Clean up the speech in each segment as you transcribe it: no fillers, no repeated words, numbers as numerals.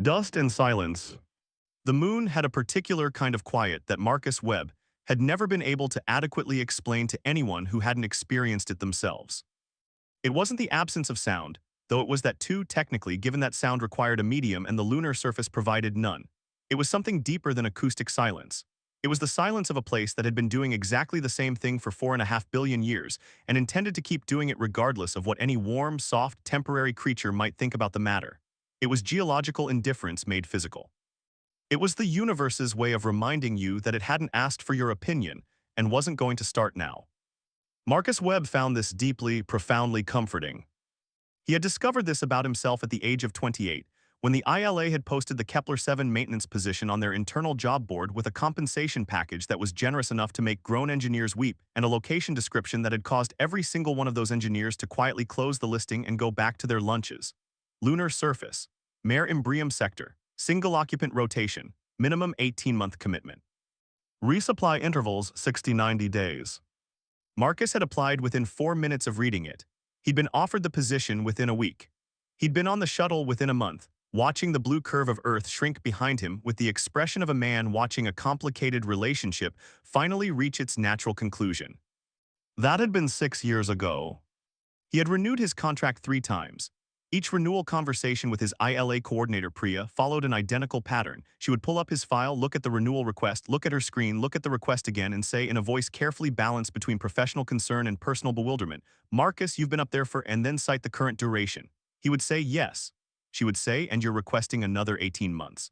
Dust and silence. The moon had a particular kind of quiet that Marcus Webb had never been able to adequately explain to anyone who hadn't experienced it themselves. It wasn't the absence of sound, though it was that too technically given that sound required a medium and the lunar surface provided none. It was something deeper than acoustic silence. It was the silence of a place that had been doing exactly the same thing for 4.5 billion years and intended to keep doing it regardless of what any warm, soft, temporary creature might think about the matter. It was geological indifference made physical. It was the universe's way of reminding you that it hadn't asked for your opinion and wasn't going to start now. Marcus Webb found this deeply, profoundly comforting. He had discovered this about himself at the age of 28, when the ILA had posted the Kepler-7 maintenance position on their internal job board with a compensation package that was generous enough to make grown engineers weep and a location description that had caused every single one of those engineers to quietly close the listing and go back to their lunches. Lunar surface, Mare Imbrium sector, single occupant rotation, minimum 18-month commitment. Resupply intervals 60-90 days. Marcus had applied within 4 minutes of reading it. He'd been offered the position within a week. He'd been on the shuttle within a month, watching the blue curve of Earth shrink behind him with the expression of a man watching a complicated relationship finally reach its natural conclusion. That had been 6 years ago. He had renewed his contract 3 times. Each renewal conversation with his ILA coordinator Priya followed an identical pattern. She would pull up his file, look at the renewal request, look at her screen, look at the request again, and say in a voice carefully balanced between professional concern and personal bewilderment, "Marcus, you've been up there for," and then cite the current duration. He would say, "Yes." She would say, "And you're requesting another 18 months."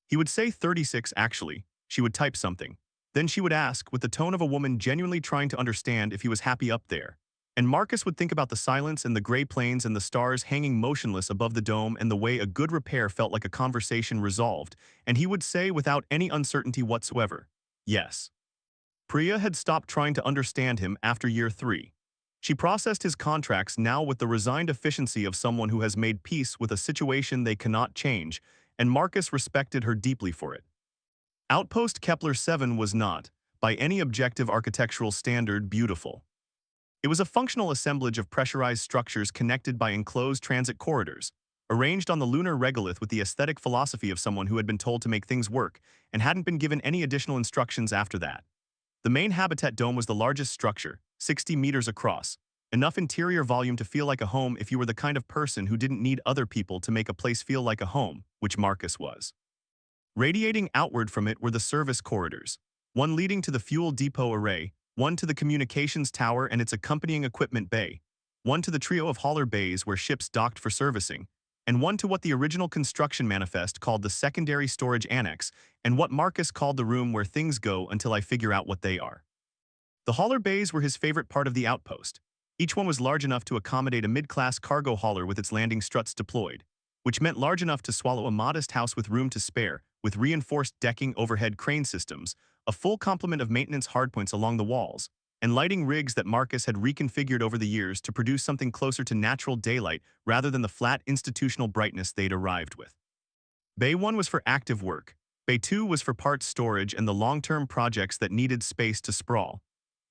He would say 36 actually. She would type something. Then she would ask, with the tone of a woman genuinely trying to understand if he was happy up there. And Marcus would think about the silence and the gray plains and the stars hanging motionless above the dome and the way a good repair felt like a conversation resolved, and he would say without any uncertainty whatsoever, "Yes." Priya had stopped trying to understand him after year 3. She processed his contracts now with the resigned efficiency of someone who has made peace with a situation they cannot change, and Marcus respected her deeply for it. Outpost Kepler-7 was not, by any objective architectural standard, beautiful. It was a functional assemblage of pressurized structures connected by enclosed transit corridors, arranged on the lunar regolith with the aesthetic philosophy of someone who had been told to make things work and hadn't been given any additional instructions after that. The main habitat dome was the largest structure, 60 meters across, enough interior volume to feel like a home if you were the kind of person who didn't need other people to make a place feel like a home, which Marcus was. Radiating outward from it were the service corridors, one leading to the fuel depot array, one to the communications tower and its accompanying equipment bay, one to the trio of hauler bays where ships docked for servicing, and one to what the original construction manifest called the secondary storage annex, and what Marcus called the room where things go until I figure out what they are. The hauler bays were his favorite part of the outpost. Each one was large enough to accommodate a mid-class cargo hauler with its landing struts deployed, which meant large enough to swallow a modest house with room to spare, with reinforced decking overhead crane systems, a full complement of maintenance hardpoints along the walls, and lighting rigs that Marcus had reconfigured over the years to produce something closer to natural daylight rather than the flat institutional brightness they'd arrived with. Bay 1 was for active work. Bay 2 was for parts storage and the long-term projects that needed space to sprawl.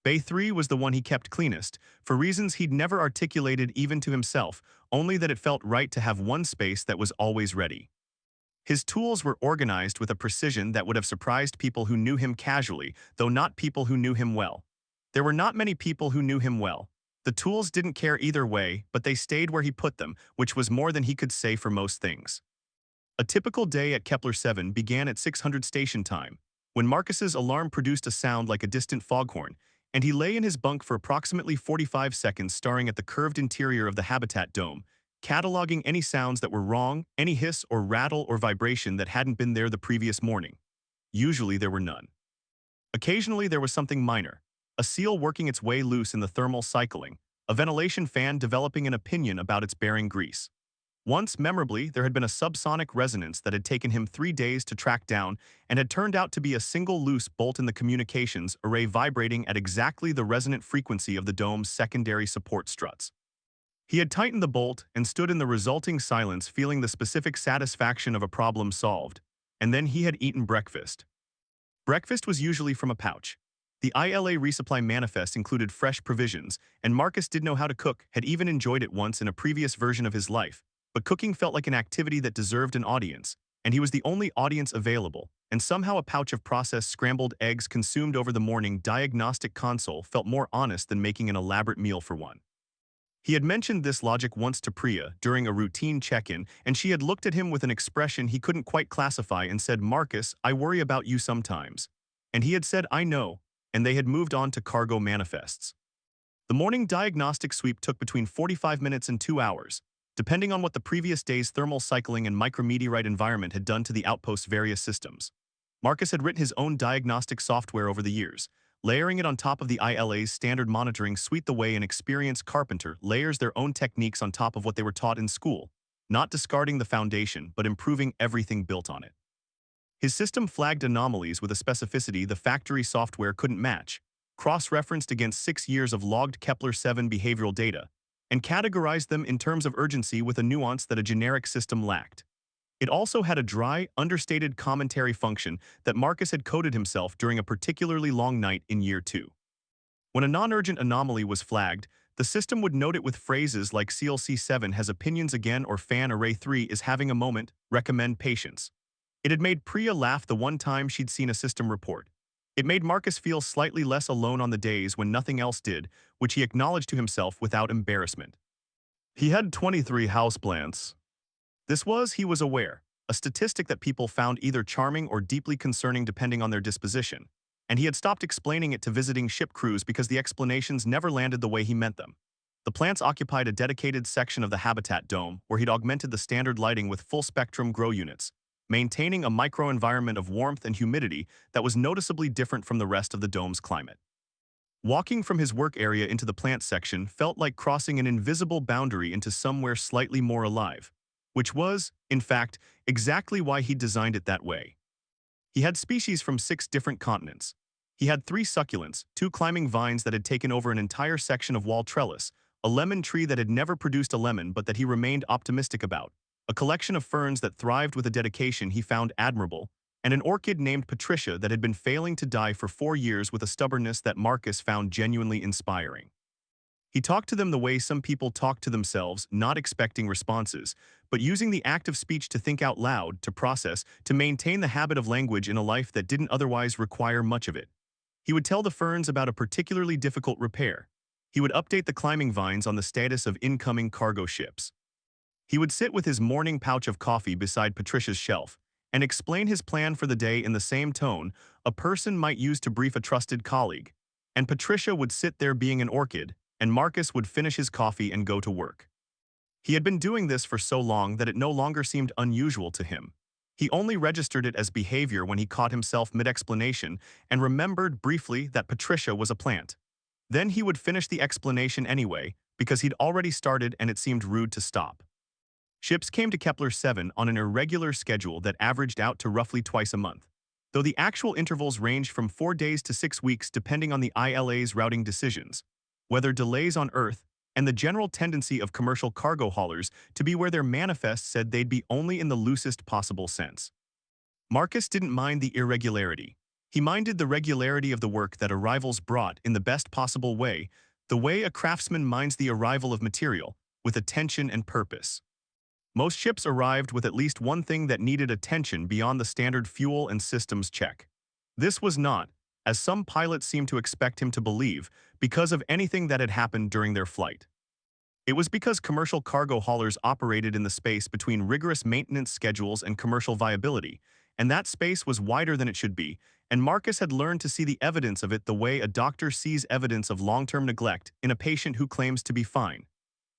Bay 3 was the one he kept cleanest, for reasons he'd never articulated even to himself, only that it felt right to have one space that was always ready. His tools were organized with a precision that would have surprised people who knew him casually, though not people who knew him well. There were not many people who knew him well. The tools didn't care either way, but they stayed where he put them, which was more than he could say for most things. A typical day at Kepler-7 began at 600 station time, when Marcus's alarm produced a sound like a distant foghorn, and he lay in his bunk for approximately 45 seconds staring at the curved interior of the habitat dome, cataloging any sounds that were wrong, any hiss or rattle or vibration that hadn't been there the previous morning. Usually there were none. Occasionally there was something minor, a seal working its way loose in the thermal cycling, a ventilation fan developing an opinion about its bearing grease. Once, memorably, there had been a subsonic resonance that had taken him 3 days to track down and had turned out to be a single loose bolt in the communications array vibrating at exactly the resonant frequency of the dome's secondary support struts. He had tightened the bolt and stood in the resulting silence feeling the specific satisfaction of a problem solved, and then he had eaten breakfast. Breakfast was usually from a pouch. The ILA resupply manifest included fresh provisions, and Marcus did know how to cook, had even enjoyed it once in a previous version of his life, But cooking felt like an activity that deserved an audience, and he was the only audience available, and somehow a pouch of processed scrambled eggs consumed over the morning diagnostic console felt more honest than making an elaborate meal for one. He had mentioned this logic once to Priya during a routine check-in, and she had looked at him with an expression he couldn't quite classify and said, "Marcus, I worry about you sometimes." And he had said, "I know," and they had moved on to cargo manifests. The morning diagnostic sweep took between 45 minutes and 2 hours, depending on what the previous day's thermal cycling and micrometeorite environment had done to the Outpost's various systems. Marcus had written his own diagnostic software over the years, layering it on top of the ILA's standard monitoring suite the way an experienced carpenter layers their own techniques on top of what they were taught in school, not discarding the foundation but improving everything built on it. His system flagged anomalies with a specificity the factory software couldn't match, cross-referenced against 6 years of logged Kepler-7 behavioral data, and categorized them in terms of urgency with a nuance that a generic system lacked. It also had a dry, understated commentary function that Marcus had coded himself during a particularly long night in year 2. When a non-urgent anomaly was flagged, the system would note it with phrases like CLC7 has opinions again or fan array 3 is having a moment, recommend patience. It had made Priya laugh the one time she'd seen a system report. It made Marcus feel slightly less alone on the days when nothing else did, which he acknowledged to himself without embarrassment. He had 23 houseplants. This was, he was aware, a statistic that people found either charming or deeply concerning depending on their disposition, and he had stopped explaining it to visiting ship crews because the explanations never landed the way he meant them. The plants occupied a dedicated section of the habitat dome where he'd augmented the standard lighting with full-spectrum grow units, maintaining a microenvironment of warmth and humidity that was noticeably different from the rest of the dome's climate. Walking from his work area into the plant section felt like crossing an invisible boundary into somewhere slightly more alive, which was, in fact, exactly why he designed it that way. He had species from 6 different continents. He had 3 succulents, 2 climbing vines that had taken over an entire section of wall trellis, a lemon tree that had never produced a lemon but that he remained optimistic about, a collection of ferns that thrived with a dedication he found admirable, and an orchid named Patricia that had been failing to die for 4 years with a stubbornness that Marcus found genuinely inspiring. He talked to them the way some people talk to themselves, not expecting responses, but using the act of speech to think out loud, to process, to maintain the habit of language in a life that didn't otherwise require much of it. He would tell the ferns about a particularly difficult repair. He would update the climbing vines on the status of incoming cargo ships. He would sit with his morning pouch of coffee beside Patricia's shelf and explain his plan for the day in the same tone a person might use to brief a trusted colleague. And Patricia would sit there being an orchid, and Marcus would finish his coffee and go to work. He had been doing this for so long that it no longer seemed unusual to him. He only registered it as behavior when he caught himself mid-explanation and remembered briefly that Patricia was a plant. Then he would finish the explanation anyway, because he'd already started and it seemed rude to stop. Ships came to Kepler-7 on an irregular schedule that averaged out to roughly twice a month, though the actual intervals ranged from 4 days to 6 weeks depending on the ILA's routing decisions, weather delays on Earth, and the general tendency of commercial cargo haulers to be where their manifest said they'd be only in the loosest possible sense. Marcus didn't mind the irregularity. He minded the regularity of the work that arrivals brought in the best possible way, the way a craftsman minds the arrival of material, with attention and purpose. Most ships arrived with at least one thing that needed attention beyond the standard fuel and systems check. This was not, as some pilots seemed to expect him to believe, because of anything that had happened during their flight. It was because commercial cargo haulers operated in the space between rigorous maintenance schedules and commercial viability, and that space was wider than it should be, and Marcus had learned to see the evidence of it the way a doctor sees evidence of long-term neglect in a patient who claims to be fine.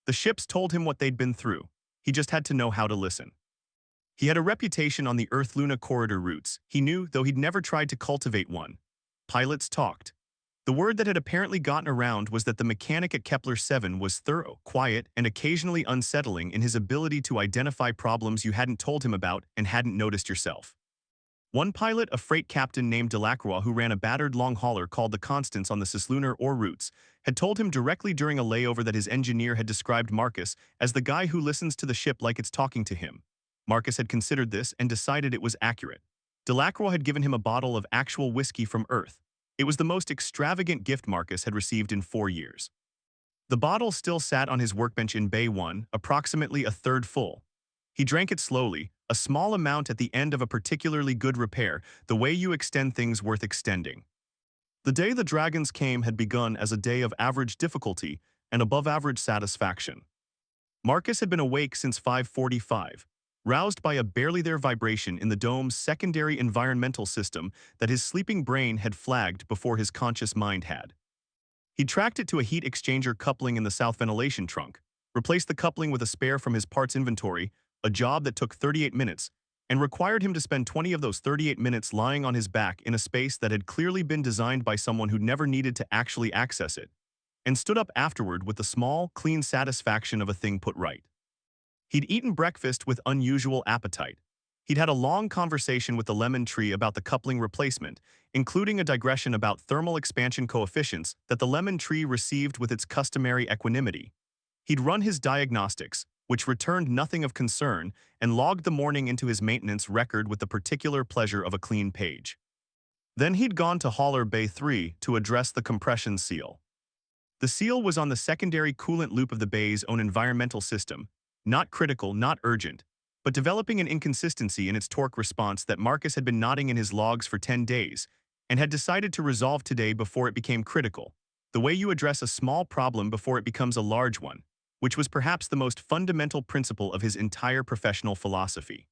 The ships told him what they'd been through. He just had to know how to listen. He had a reputation on the Earth-Luna corridor routes. He knew, though he'd never tried to cultivate one. Pilots talked. The word that had apparently gotten around was that the mechanic at Kepler-7 was thorough, quiet, and occasionally unsettling in his ability to identify problems you hadn't told him about and hadn't noticed yourself. One pilot, a freight captain named Delacroix who ran a battered long hauler called the Constance on the cislunar ore routes, had told him directly during a layover that his engineer had described Marcus as the guy who listens to the ship like it's talking to him. Marcus had considered this and decided it was accurate. Delacroix had given him a bottle of actual whiskey from Earth. It was the most extravagant gift Marcus had received in 4 years. The bottle still sat on his workbench in Bay 1, approximately a third full. He drank it slowly, a small amount at the end of a particularly good repair, the way you extend things worth extending. The day the dragons came had begun as a day of average difficulty and above-average satisfaction. Marcus had been awake since 5:45, roused by a barely-there vibration in the dome's secondary environmental system that his sleeping brain had flagged before his conscious mind had. He tracked it to a heat exchanger coupling in the south ventilation trunk, replaced the coupling with a spare from his parts inventory, a job that took 38 minutes, and required him to spend 20 of those 38 minutes lying on his back in a space that had clearly been designed by someone who never needed to actually access it, and stood up afterward with the small, clean satisfaction of a thing put right. He'd eaten breakfast with unusual appetite. He'd had a long conversation with the lemon tree about the coupling replacement, including a digression about thermal expansion coefficients that the lemon tree received with its customary equanimity. He'd run his diagnostics, which returned nothing of concern, and logged the morning into his maintenance record with the particular pleasure of a clean page. Then he'd gone to Hauler Bay 3 to address the compression seal. The seal was on the secondary coolant loop of the bay's own environmental system, not critical, not urgent, but developing an inconsistency in its torque response that Marcus had been noting in his logs for 10 days, and had decided to resolve today before it became critical, the way you address a small problem before it becomes a large one, which was perhaps the most fundamental principle of his entire professional philosophy.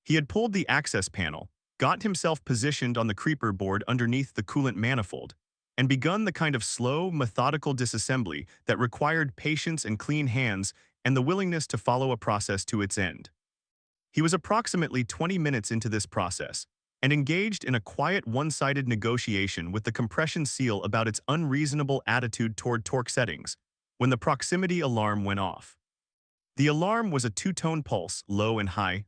He had pulled the access panel, got himself positioned on the creeper board underneath the coolant manifold, and begun the kind of slow, methodical disassembly that required patience and clean hands and the willingness to follow a process to its end. He was approximately 20 minutes into this process, and engaged in a quiet one-sided negotiation with the compression seal about its unreasonable attitude toward torque settings, when the proximity alarm went off. The alarm was a two-tone pulse, low and high,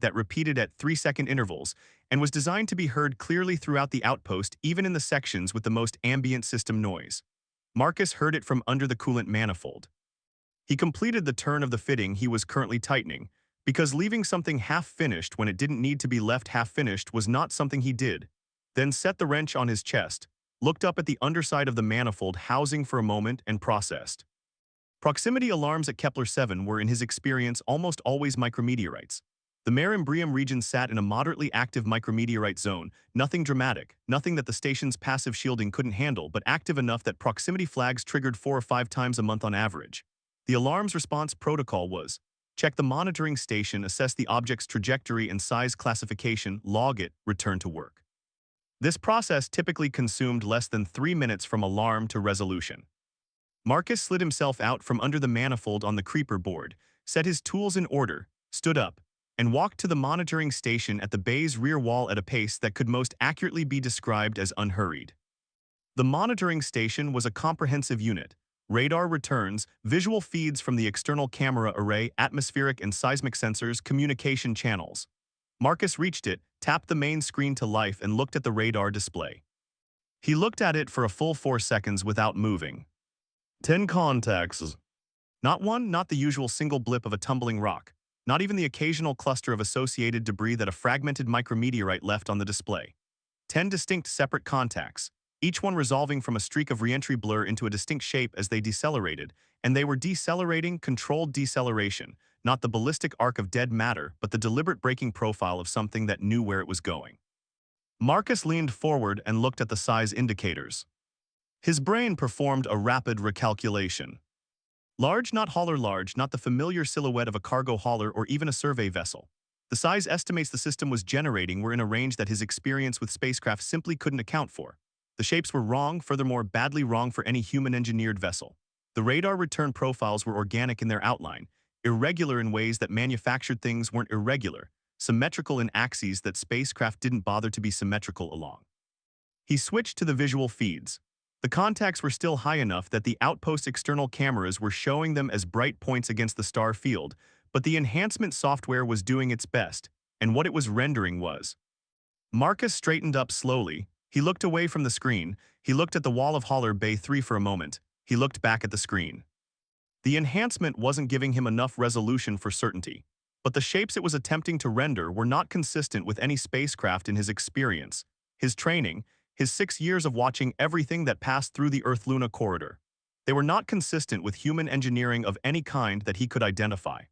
that repeated at 3-second intervals, and was designed to be heard clearly throughout the outpost, even in the sections with the most ambient system noise. Marcus heard it from under the coolant manifold. He completed the turn of the fitting he was currently tightening, because leaving something half-finished when it didn't need to be left half-finished was not something he did, then set the wrench on his chest, looked up at the underside of the manifold housing for a moment, and processed. Proximity alarms at Kepler 7 were, in his experience, almost always micrometeorites. The Mare Imbrium region sat in a moderately active micrometeorite zone, nothing dramatic, nothing that the station's passive shielding couldn't handle, but active enough that proximity flags triggered 4 or 5 times a month on average. The alarm's response protocol was: check the monitoring station, assess the object's trajectory and size classification, log it, return to work. This process typically consumed less than 3 minutes from alarm to resolution. Marcus slid himself out from under the manifold on the creeper board, set his tools in order, stood up, and walked to the monitoring station at the bay's rear wall at a pace that could most accurately be described as unhurried. The monitoring station was a comprehensive unit: radar returns, visual feeds from the external camera array, atmospheric and seismic sensors, communication channels. Marcus reached it, tapped the main screen to life, and looked at the radar display. He looked at it for a full 4 seconds without moving. 10 contacts. Not one, not the usual single blip of a tumbling rock, not even the occasional cluster of associated debris that a fragmented micrometeorite left on the display. 10 distinct separate contacts, each one resolving from a streak of reentry blur into a distinct shape as they decelerated, and they were decelerating, controlled deceleration, not the ballistic arc of dead matter, but the deliberate braking profile of something that knew where it was going. Marcus leaned forward and looked at the size indicators. His brain performed a rapid recalculation. Large, not hauler large, not the familiar silhouette of a cargo hauler or even a survey vessel. The size estimates the system was generating were in a range that his experience with spacecraft simply couldn't account for. The shapes were wrong, furthermore badly wrong for any human-engineered vessel. The radar return profiles were organic in their outline, irregular in ways that manufactured things weren't irregular, symmetrical in axes that spacecraft didn't bother to be symmetrical along. He switched to the visual feeds. The contacts were still high enough that the Outpost external cameras were showing them as bright points against the star field, but the enhancement software was doing its best, and what it was rendering was. Marcus straightened up slowly. He looked away from the screen. He looked at the wall of Hauler Bay 3 for a moment. He looked back at the screen. The enhancement wasn't giving him enough resolution for certainty, but the shapes it was attempting to render were not consistent with any spacecraft in his experience, his training, his 6 years of watching everything that passed through the Earth-Luna corridor. They were not consistent with human engineering of any kind that he could identify.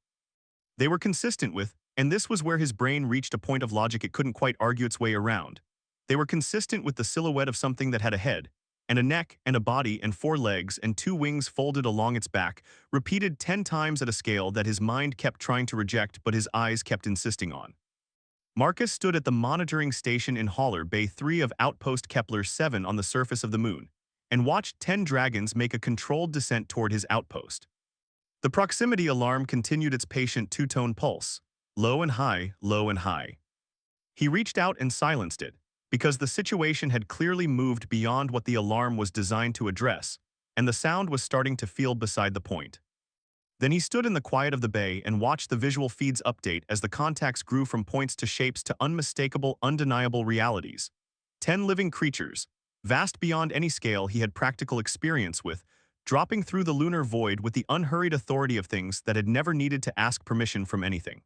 They were consistent with, and this was where his brain reached a point of logic it couldn't quite argue its way around. They were consistent with the silhouette of something that had a head, and a neck, and a body, and 4 legs, and 2 wings folded along its back, repeated 10 times at a scale that his mind kept trying to reject but his eyes kept insisting on. Marcus stood at the monitoring station in Haller Bay 3 of Outpost Kepler 7 on the surface of the moon, and watched 10 dragons make a controlled descent toward his outpost. The proximity alarm continued its patient two-tone pulse, low and high, low and high. He reached out and silenced it, because the situation had clearly moved beyond what the alarm was designed to address, and the sound was starting to feel beside the point. Then he stood in the quiet of the bay and watched the visual feeds update as the contacts grew from points to shapes to unmistakable, undeniable realities. 10 living creatures, vast beyond any scale he had practical experience with, dropping through the lunar void with the unhurried authority of things that had never needed to ask permission from anything.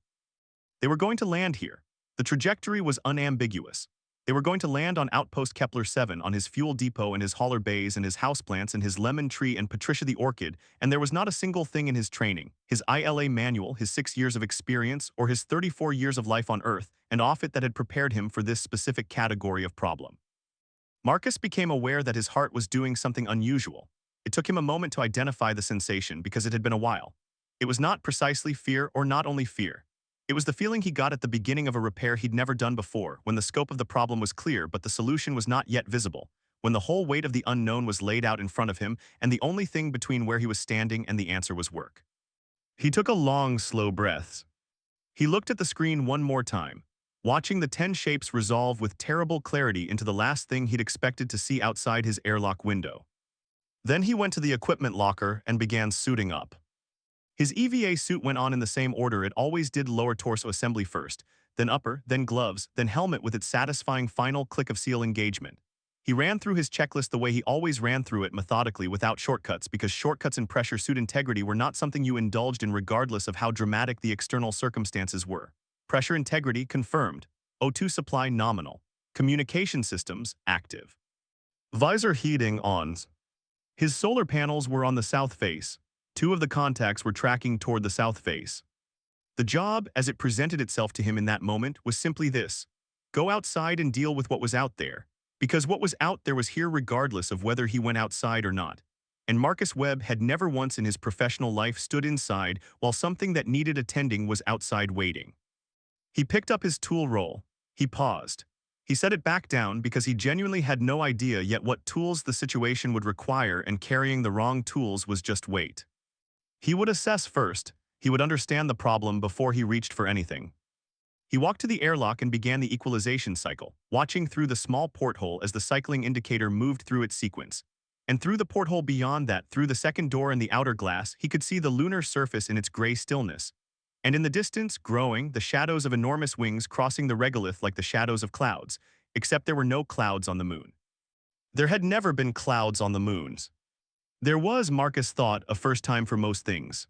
They were going to land here. The trajectory was unambiguous. They were going to land on Outpost Kepler 7 on his fuel depot and his Haller Bays and his houseplants and his lemon tree and Patricia the orchid, and there was not a single thing in his training, his ILA manual, his 6 years of experience, or his 34 years of life on Earth and off it that had prepared him for this specific category of problem. Marcus became aware that his heart was doing something unusual. It took him a moment to identify the sensation because it had been a while. It was not precisely fear or not only fear. It was the feeling he got at the beginning of a repair he'd never done before, when the scope of the problem was clear but the solution was not yet visible, when the whole weight of the unknown was laid out in front of him and the only thing between where he was standing and the answer was work. He took a long, slow breath. He looked at the screen one more time, watching the 10 shapes resolve with terrible clarity into the last thing he'd expected to see outside his airlock window. Then he went to the equipment locker and began suiting up. His EVA suit went on in the same order it always did: lower torso assembly first, then upper, then gloves, then helmet with its satisfying final click of seal engagement. He ran through his checklist the way he always ran through it, methodically, without shortcuts, because shortcuts in pressure suit integrity were not something you indulged in regardless of how dramatic the external circumstances were. Pressure integrity confirmed. O2 supply nominal. Communication systems active. Visor heating on. His solar panels were on the south face. 2 of the contacts were tracking toward the south face. The job, as it presented itself to him in that moment, was simply this: go outside and deal with what was out there, because what was out there was here regardless of whether he went outside or not. And Marcus Webb had never once in his professional life stood inside while something that needed attending was outside waiting. He picked up his tool roll. He paused. He set it back down because he genuinely had no idea yet what tools the situation would require, and carrying the wrong tools was just weight. He would assess first. He would understand the problem before he reached for anything. He walked to the airlock and began the equalization cycle, watching through the small porthole as the cycling indicator moved through its sequence. And through the porthole beyond that, through the second door in the outer glass, he could see the lunar surface in its gray stillness. And in the distance, growing, the shadows of enormous wings crossing the regolith like the shadows of clouds, except there were no clouds on the moon. There had never been clouds on the moons. There was, Marcus thought, a first time for most things.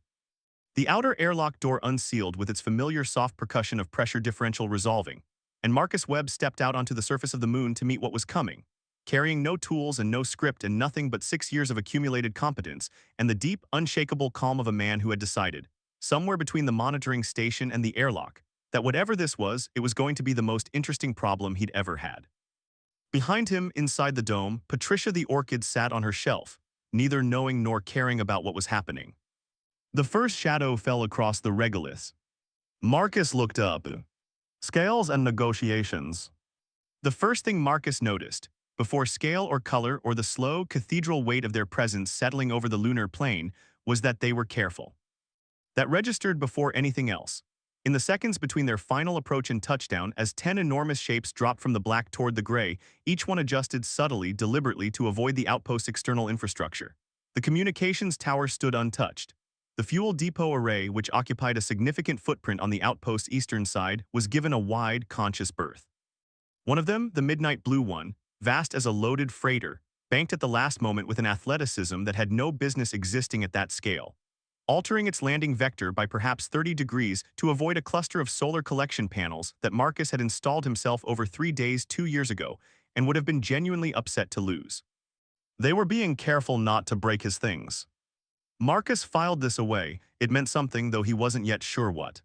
The outer airlock door unsealed with its familiar soft percussion of pressure differential resolving, and Marcus Webb stepped out onto the surface of the moon to meet what was coming, carrying no tools and no script and nothing but 6 years of accumulated competence and the deep, unshakable calm of a man who had decided, somewhere between the monitoring station and the airlock, that whatever this was, it was going to be the most interesting problem he'd ever had. Behind him, inside the dome, Patricia the orchid sat on her shelf, neither knowing nor caring about what was happening. The first shadow fell across the regolith. Marcus looked up. Scales and negotiations. The first thing Marcus noticed, before scale or color or the slow, cathedral weight of their presence settling over the lunar plane, was that they were careful. That registered before anything else. In the seconds between their final approach and touchdown, as 10 enormous shapes dropped from the black toward the gray, each one adjusted subtly, deliberately, to avoid the outpost's external infrastructure. The communications tower stood untouched. The fuel depot array, which occupied a significant footprint on the outpost's eastern side, was given a wide, conscious berth. One of them, the midnight blue one, vast as a loaded freighter, banked at the last moment with an athleticism that had no business existing at that scale, altering its landing vector by perhaps 30 degrees to avoid a cluster of solar collection panels that Marcus had installed himself over 3 days 2 years ago and would have been genuinely upset to lose. They were being careful not to break his things. Marcus filed this away. It meant something, though he wasn't yet sure what.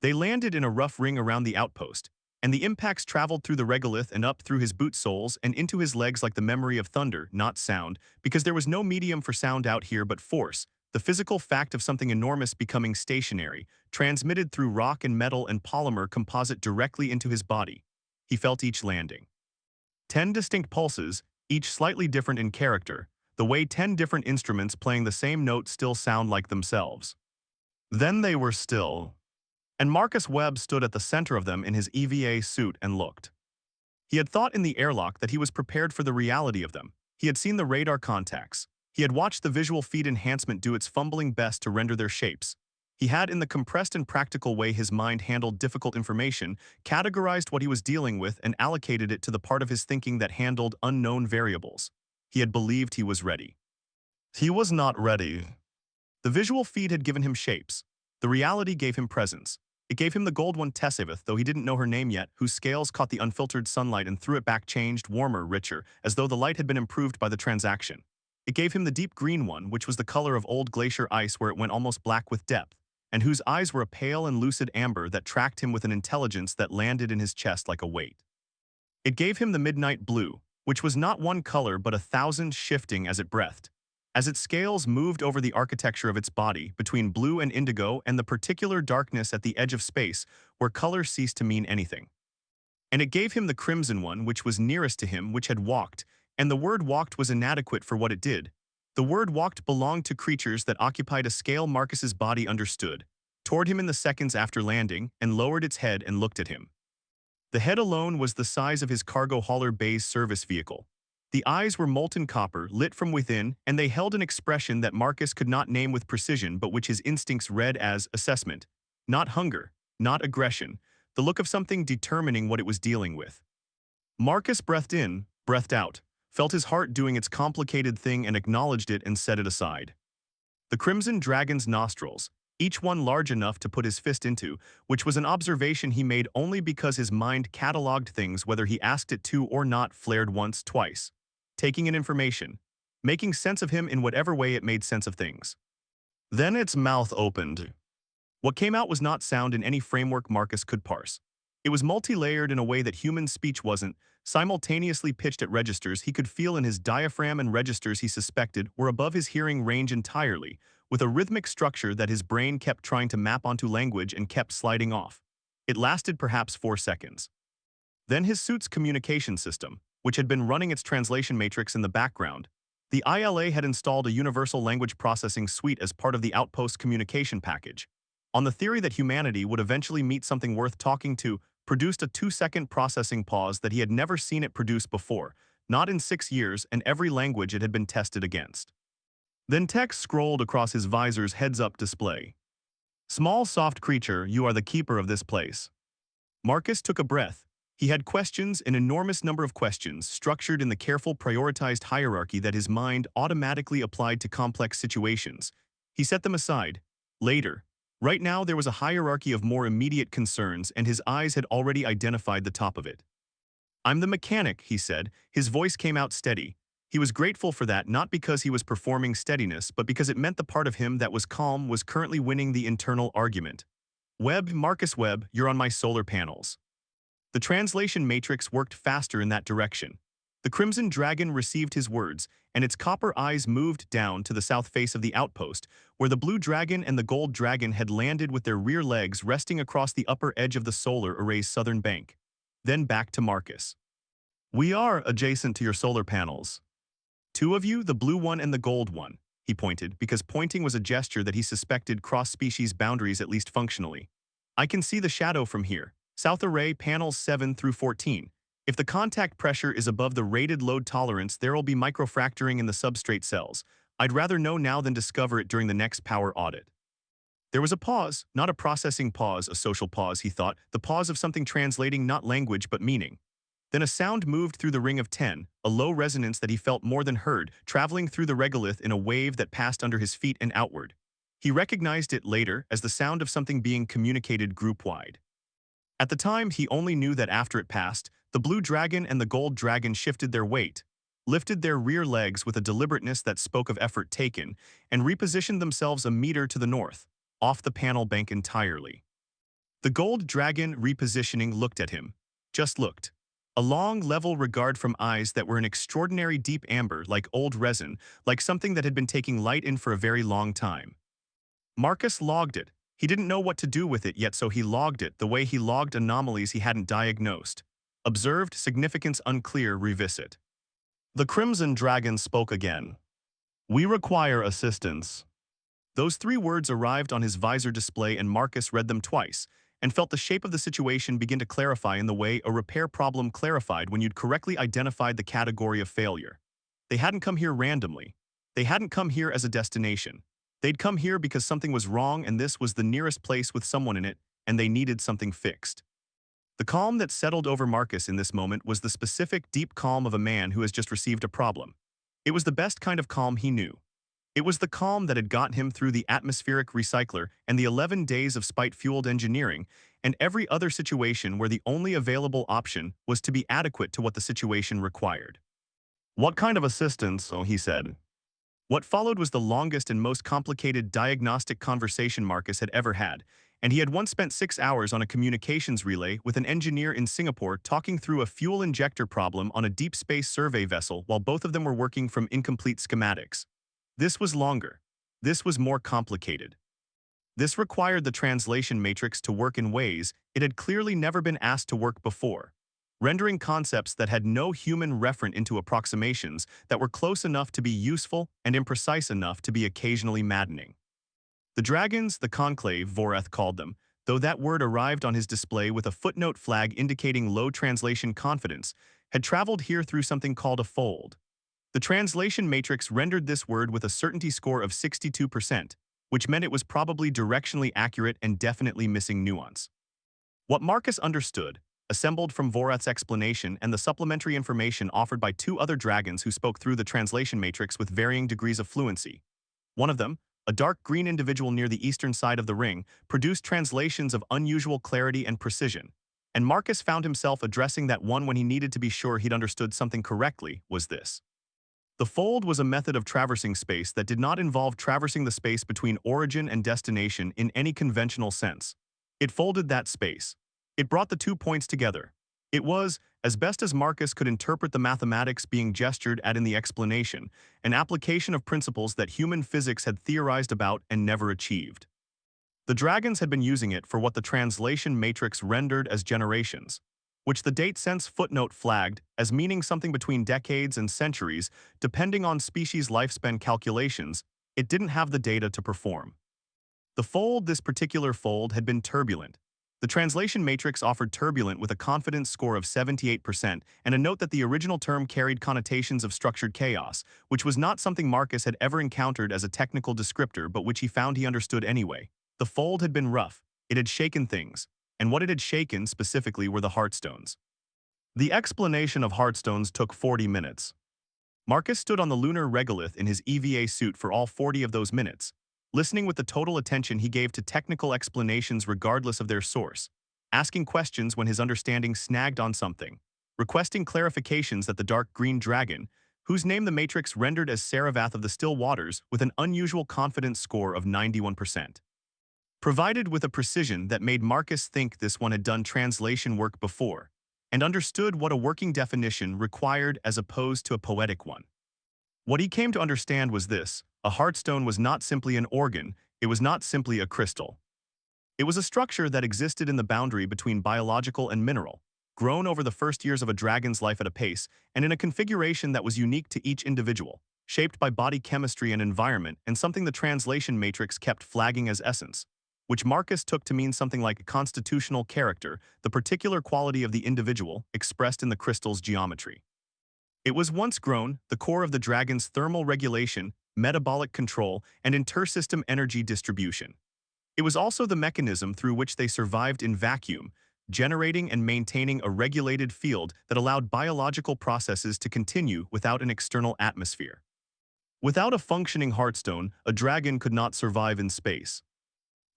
They landed in a rough ring around the outpost, and the impacts traveled through the regolith and up through his boot soles and into his legs like the memory of thunder, not sound, because there was no medium for sound out here but force, the physical fact of something enormous becoming stationary, transmitted through rock and metal and polymer composite directly into his body. He felt each landing. 10 distinct pulses, each slightly different in character, the way 10 different instruments playing the same note still sound like themselves. Then they were still. And Marcus Webb stood at the center of them in his EVA suit and looked. He had thought in the airlock that he was prepared for the reality of them. He had seen the radar contacts. He had watched the visual feed enhancement do its fumbling best to render their shapes. He had, in the compressed and practical way his mind handled difficult information, categorized what he was dealing with and allocated it to the part of his thinking that handled unknown variables. He had believed he was ready. He was not ready. The visual feed had given him shapes. The reality gave him presence. It gave him the gold one Tessavith, though he didn't know her name yet, whose scales caught the unfiltered sunlight and threw it back changed, warmer, richer, as though the light had been improved by the transaction. It gave him the deep green one, which was the color of old glacier ice where it went almost black with depth, and whose eyes were a pale and lucid amber that tracked him with an intelligence that landed in his chest like a weight. It gave him the midnight blue, which was not one color but 1,000 shifting as it breathed. As its scales moved over the architecture of its body, between blue and indigo and the particular darkness at the edge of space, where color ceased to mean anything. And it gave him the crimson one, which was nearest to him, which had walked, and the word walked was inadequate for what it did. The word walked belonged to creatures that occupied a scale Marcus's body understood, toward him in the seconds after landing, and lowered its head and looked at him. The head alone was the size of his cargo hauler bay's service vehicle. The eyes were molten copper, lit from within, and they held an expression that Marcus could not name with precision but which his instincts read as assessment. Not hunger, not aggression, the look of something determining what it was dealing with. Marcus breathed in, breathed out, felt his heart doing its complicated thing and acknowledged it and set it aside. The crimson dragon's nostrils, each one large enough to put his fist into, which was an observation he made only because his mind catalogued things whether he asked it to or not, flared once, twice. Taking in information, making sense of him in whatever way it made sense of things. Then its mouth opened. What came out was not sound in any framework Marcus could parse. It was multi-layered in a way that human speech wasn't, simultaneously pitched at registers he could feel in his diaphragm and registers he suspected were above his hearing range entirely, with a rhythmic structure that his brain kept trying to map onto language and kept sliding off. It lasted perhaps 4 seconds. Then his suit's communication system, which had been running its translation matrix in the background. The ILA had installed a universal language processing suite as part of the Outpost communication package. On the theory that humanity would eventually meet something worth talking to, produced a 2-second processing pause that he had never seen it produce before, not in 6 years, and every language it had been tested against. Then text scrolled across his visor's heads-up display. Small soft creature, you are the keeper of this place. Marcus took a breath. He had questions, an enormous number of questions, structured in the careful prioritized hierarchy that his mind automatically applied to complex situations. He set them aside. Later. Right now there was a hierarchy of more immediate concerns, and his eyes had already identified the top of it. I'm the mechanic, he said. His voice came out steady. He was grateful for that, not because he was performing steadiness, but because it meant the part of him that was calm was currently winning the internal argument. Webb, Marcus Webb, you're on my solar panels. The translation matrix worked faster in that direction. The crimson dragon received his words, and its copper eyes moved down to the south face of the outpost, where the blue dragon and the gold dragon had landed with their rear legs resting across the upper edge of the solar array's southern bank. Then back to Marcus. We are adjacent to your solar panels. 2 of you, the blue one and the gold one, he pointed, because pointing was a gesture that he suspected cross-species boundaries at least functionally. I can see the shadow from here. South Array panels 7 through 14. If the contact pressure is above the rated load tolerance, there will be microfracturing in the substrate cells. I'd rather know now than discover it during the next power audit. There was a pause, not a processing pause, a social pause, he thought, the pause of something translating not language but meaning. Then a sound moved through the ring of 10, a low resonance that he felt more than heard, traveling through the regolith in a wave that passed under his feet and outward. He recognized it later as the sound of something being communicated group-wide. At the time, he only knew that after it passed, the blue dragon and the gold dragon shifted their weight. lifted their rear legs with a deliberateness that spoke of effort taken, and repositioned themselves a meter to the north, off the panel bank entirely. The gold dragon repositioning looked at him. Just looked. A long, level regard from eyes that were an extraordinary deep amber like old resin, like something that had been taking light in for a very long time. Marcus logged it. He didn't know what to do with it yet, so he logged it the way he logged anomalies he hadn't diagnosed. Observed, significance unclear, revisit. The Crimson Dragon spoke again. "We require assistance." Those three words arrived on his visor display, and Marcus read them twice, and felt the shape of the situation begin to clarify in the way a repair problem clarified when you'd correctly identified the category of failure. They hadn't come here randomly. They hadn't come here as a destination. They'd come here because something was wrong, and this was the nearest place with someone in it, and they needed something fixed. The calm that settled over Marcus in this moment was the specific, deep calm of a man who has just received a problem. It was the best kind of calm he knew. It was the calm that had gotten him through the atmospheric recycler and the 11 days of spite-fueled engineering and every other situation where the only available option was to be adequate to what the situation required. "What kind of assistance?" he said. What followed was the longest and most complicated diagnostic conversation Marcus had ever had, and he had once spent 6 hours on a communications relay with an engineer in Singapore talking through a fuel injector problem on a deep space survey vessel while both of them were working from incomplete schematics. This was longer. This was more complicated. This required the translation matrix to work in ways it had clearly never been asked to work before, rendering concepts that had no human referent into approximations that were close enough to be useful and imprecise enough to be occasionally maddening. The dragons, the conclave, Voreth called them, though that word arrived on his display with a footnote flag indicating low translation confidence, had traveled here through something called a fold. The translation matrix rendered this word with a certainty score of 62%, which meant it was probably directionally accurate and definitely missing nuance. What Marcus understood, assembled from Voreth's explanation and the supplementary information offered by two other dragons who spoke through the translation matrix with varying degrees of fluency. One of them, a dark green individual near the eastern side of the ring, produced translations of unusual clarity and precision, and Marcus found himself addressing that one when he needed to be sure he'd understood something correctly, was this. The fold was a method of traversing space that did not involve traversing the space between origin and destination in any conventional sense. It folded that space. It brought the 2 points together. It was, as best as Marcus could interpret the mathematics being gestured at in the explanation, an application of principles that human physics had theorized about and never achieved. The dragons had been using it for what the translation matrix rendered as generations, which the date sense footnote flagged as meaning something between decades and centuries, depending on species lifespan calculations. It didn't have the data to perform. This particular fold, had been turbulent. The translation matrix offered turbulent with a confidence score of 78% and a note that the original term carried connotations of structured chaos, which was not something Marcus had ever encountered as a technical descriptor but which he found he understood anyway. The fold had been rough. It had shaken things. And what it had shaken specifically were the heartstones. The explanation of heartstones took 40 minutes. Marcus stood on the lunar regolith in his EVA suit for all 40 of those minutes, listening with the total attention he gave to technical explanations regardless of their source, asking questions when his understanding snagged on something, requesting clarifications that the dark green dragon, whose name the matrix rendered as Saravath of the Still Waters with an unusual confidence score of 91%. Provided with a precision that made Marcus think this one had done translation work before, and understood what a working definition required as opposed to a poetic one. What he came to understand was this: a heartstone was not simply an organ, it was not simply a crystal. It was a structure that existed in the boundary between biological and mineral, grown over the first years of a dragon's life at a pace, and in a configuration that was unique to each individual, shaped by body chemistry and environment, and something the translation matrix kept flagging as essence, which Marcus took to mean something like constitutional character, the particular quality of the individual expressed in the crystal's geometry. It was once grown, the core of the dragon's thermal regulation, metabolic control, and intersystem energy distribution. It was also the mechanism through which they survived in vacuum, generating and maintaining a regulated field that allowed biological processes to continue without an external atmosphere. Without a functioning heartstone, a dragon could not survive in space.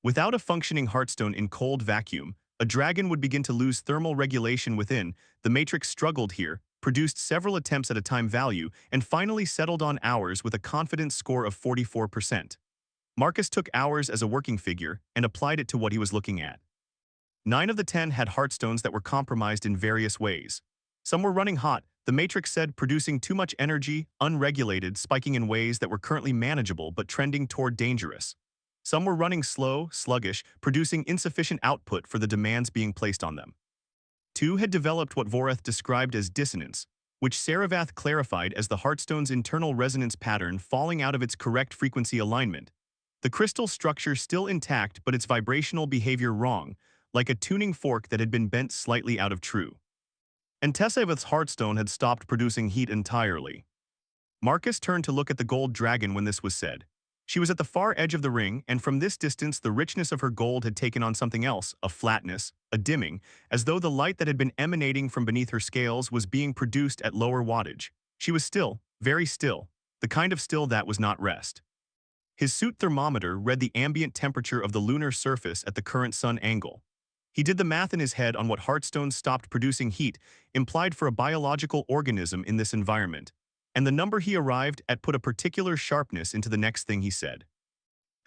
Without a functioning heartstone in cold vacuum, a dragon would begin to lose thermal regulation within. The matrix struggled here, produced several attempts at a time value, and finally settled on hours with a confidence score of 44%. Marcus took hours as a working figure and applied it to what he was looking at. 9 of the 10 had heartstones that were compromised in various ways. Some were running hot, the matrix said, producing too much energy, unregulated, spiking in ways that were currently manageable but trending toward dangerous. Some were running slow, sluggish, producing insufficient output for the demands being placed on them. 2 had developed what Voreth described as dissonance, which Saravath clarified as the heartstone's internal resonance pattern falling out of its correct frequency alignment. The crystal structure still intact but its vibrational behavior wrong, like a tuning fork that had been bent slightly out of true. And Tessavath's heartstone had stopped producing heat entirely. Marcus turned to look at the gold dragon when this was said. She was at the far edge of the ring, and from this distance the richness of her gold had taken on something else, a flatness, a dimming, as though the light that had been emanating from beneath her scales was being produced at lower wattage. She was still, very still, the kind of still that was not rest. His suit thermometer read the ambient temperature of the lunar surface at the current sun angle. He did the math in his head on what heartstones stopped producing heat implied for a biological organism in this environment, and the number he arrived at put a particular sharpness into the next thing he said.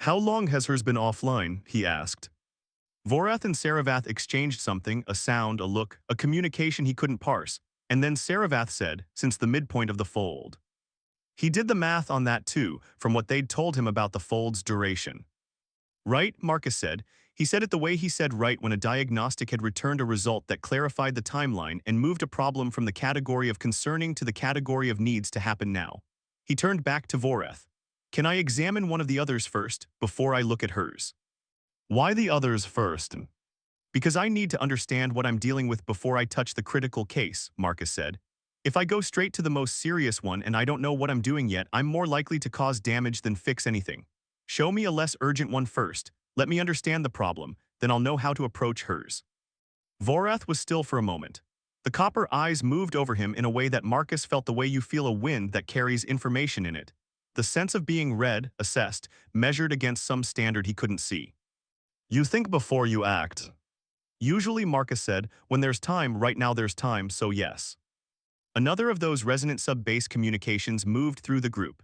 "How long has hers been offline?" he asked. Voreth and Saravath exchanged something, a sound, a look, a communication he couldn't parse, and then Saravath said, "Since the midpoint of the fold." He did the math on that too, from what they'd told him about the fold's duration. "Right," Marcus said. He said it the way he said right when a diagnostic had returned a result that clarified the timeline and moved a problem from the category of concerning to the category of needs to happen now. He turned back to Voreth. "Can I examine one of the others first, before I look at hers?" "Why the others first?" "Because I need to understand what I'm dealing with before I touch the critical case," Marcus said. "If I go straight to the most serious one and I don't know what I'm doing yet, I'm more likely to cause damage than fix anything. Show me a less urgent one first. Let me understand the problem, then I'll know how to approach hers." Voreth was still for a moment. The copper eyes moved over him in a way that Marcus felt the way you feel a wind that carries information in it. The sense of being read, assessed, measured against some standard he couldn't see. "You think before you act." "Usually," Marcus said, "when there's time, right now there's time, so yes." Another of those resonant sub-bass communications moved through the group.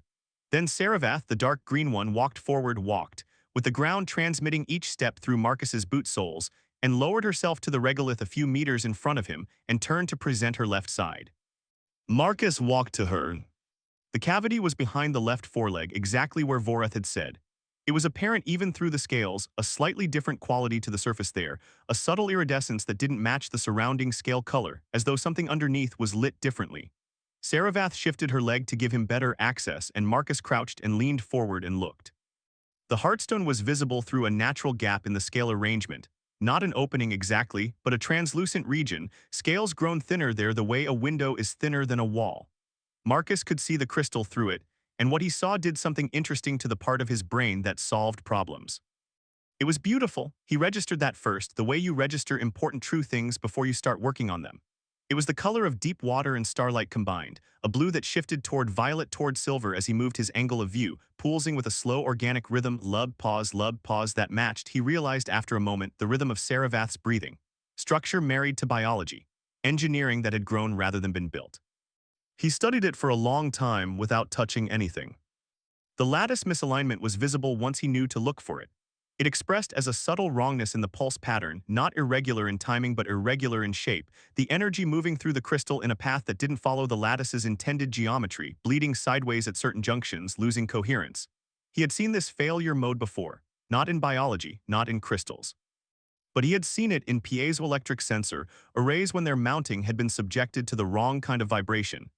Then Saravath, the dark green one, walked forward, with the ground transmitting each step through Marcus's boot soles, and lowered herself to the regolith a few meters in front of him and turned to present her left side. Marcus walked to her. The cavity was behind the left foreleg, exactly where Voreth had said. It was apparent even through the scales, a slightly different quality to the surface there, a subtle iridescence that didn't match the surrounding scale color, as though something underneath was lit differently. Saravath shifted her leg to give him better access, and Marcus crouched and leaned forward and looked. The heartstone was visible through a natural gap in the scale arrangement, not an opening exactly, but a translucent region, scales grown thinner there the way a window is thinner than a wall. Marcus could see the crystal through it, and what he saw did something interesting to the part of his brain that solved problems. It was beautiful. He registered that first, the way you register important true things before you start working on them. It was the color of deep water and starlight combined, a blue that shifted toward violet toward silver as he moved his angle of view, pulsing with a slow organic rhythm, lub pause that matched, he realized after a moment, the rhythm of Saravath's breathing. Structure married to biology. Engineering that had grown rather than been built. He studied it for a long time without touching anything. The lattice misalignment was visible once he knew to look for it. It expressed as a subtle wrongness in the pulse pattern, not irregular in timing but irregular in shape, the energy moving through the crystal in a path that didn't follow the lattice's intended geometry, bleeding sideways at certain junctions, losing coherence. He had seen this failure mode before, not in biology, not in crystals. But he had seen it in piezoelectric sensor arrays when their mounting had been subjected to the wrong kind of vibration.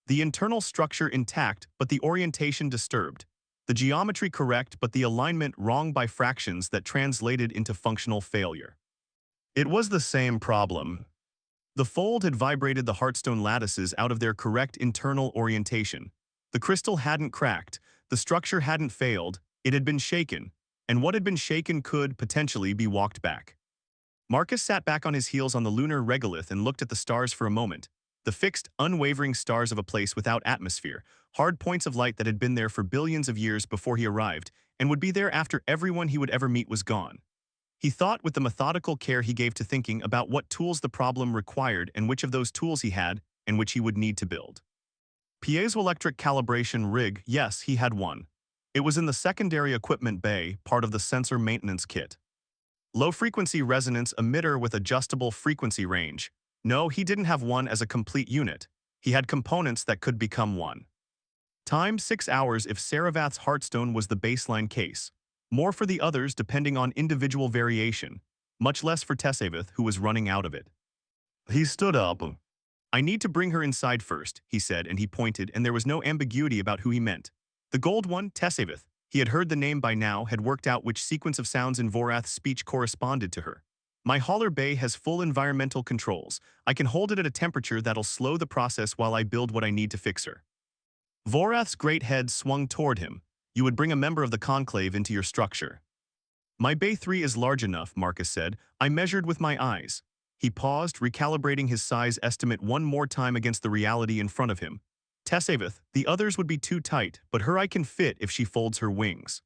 The internal structure intact, but the orientation disturbed. The geometry correct, but the alignment wrong by fractions that translated into functional failure. It was the same problem. The fold had vibrated the heartstone lattices out of their correct internal orientation. The crystal hadn't cracked, the structure hadn't failed, it had been shaken, and what had been shaken could, potentially, be walked back. Marcus sat back on his heels on the lunar regolith and looked at the stars for a moment. The fixed, unwavering stars of a place without atmosphere, hard points of light that had been there for billions of years before he arrived, and would be there after everyone he would ever meet was gone. He thought with the methodical care he gave to thinking about what tools the problem required and which of those tools he had, and which he would need to build. Piezoelectric calibration rig, yes, he had one. It was in the secondary equipment bay, part of the sensor maintenance kit. Low-frequency resonance emitter with adjustable frequency range. No, he didn't have one as a complete unit. He had components that could become one. Time 6 hours if Saravath's Heartstone was the baseline case. More for the others depending on individual variation. Much less for Tessavath, who was running out of it. He stood up. I need to bring her inside first, he said, and he pointed, and there was no ambiguity about who he meant. The gold one, Tessavath. He had heard the name by now, had worked out which sequence of sounds in Vorath's speech corresponded to her. My hauler bay has full environmental controls. I can hold it at a temperature that'll slow the process while I build what I need to fix her. Vorath's great head swung toward him. You would bring a member of the conclave into your structure. My Bay 3 is large enough, Marcus said. I measured with my eyes. He paused, recalibrating his size estimate one more time against the reality in front of him. Tessavath, the others would be too tight, but her I can fit if she folds her wings.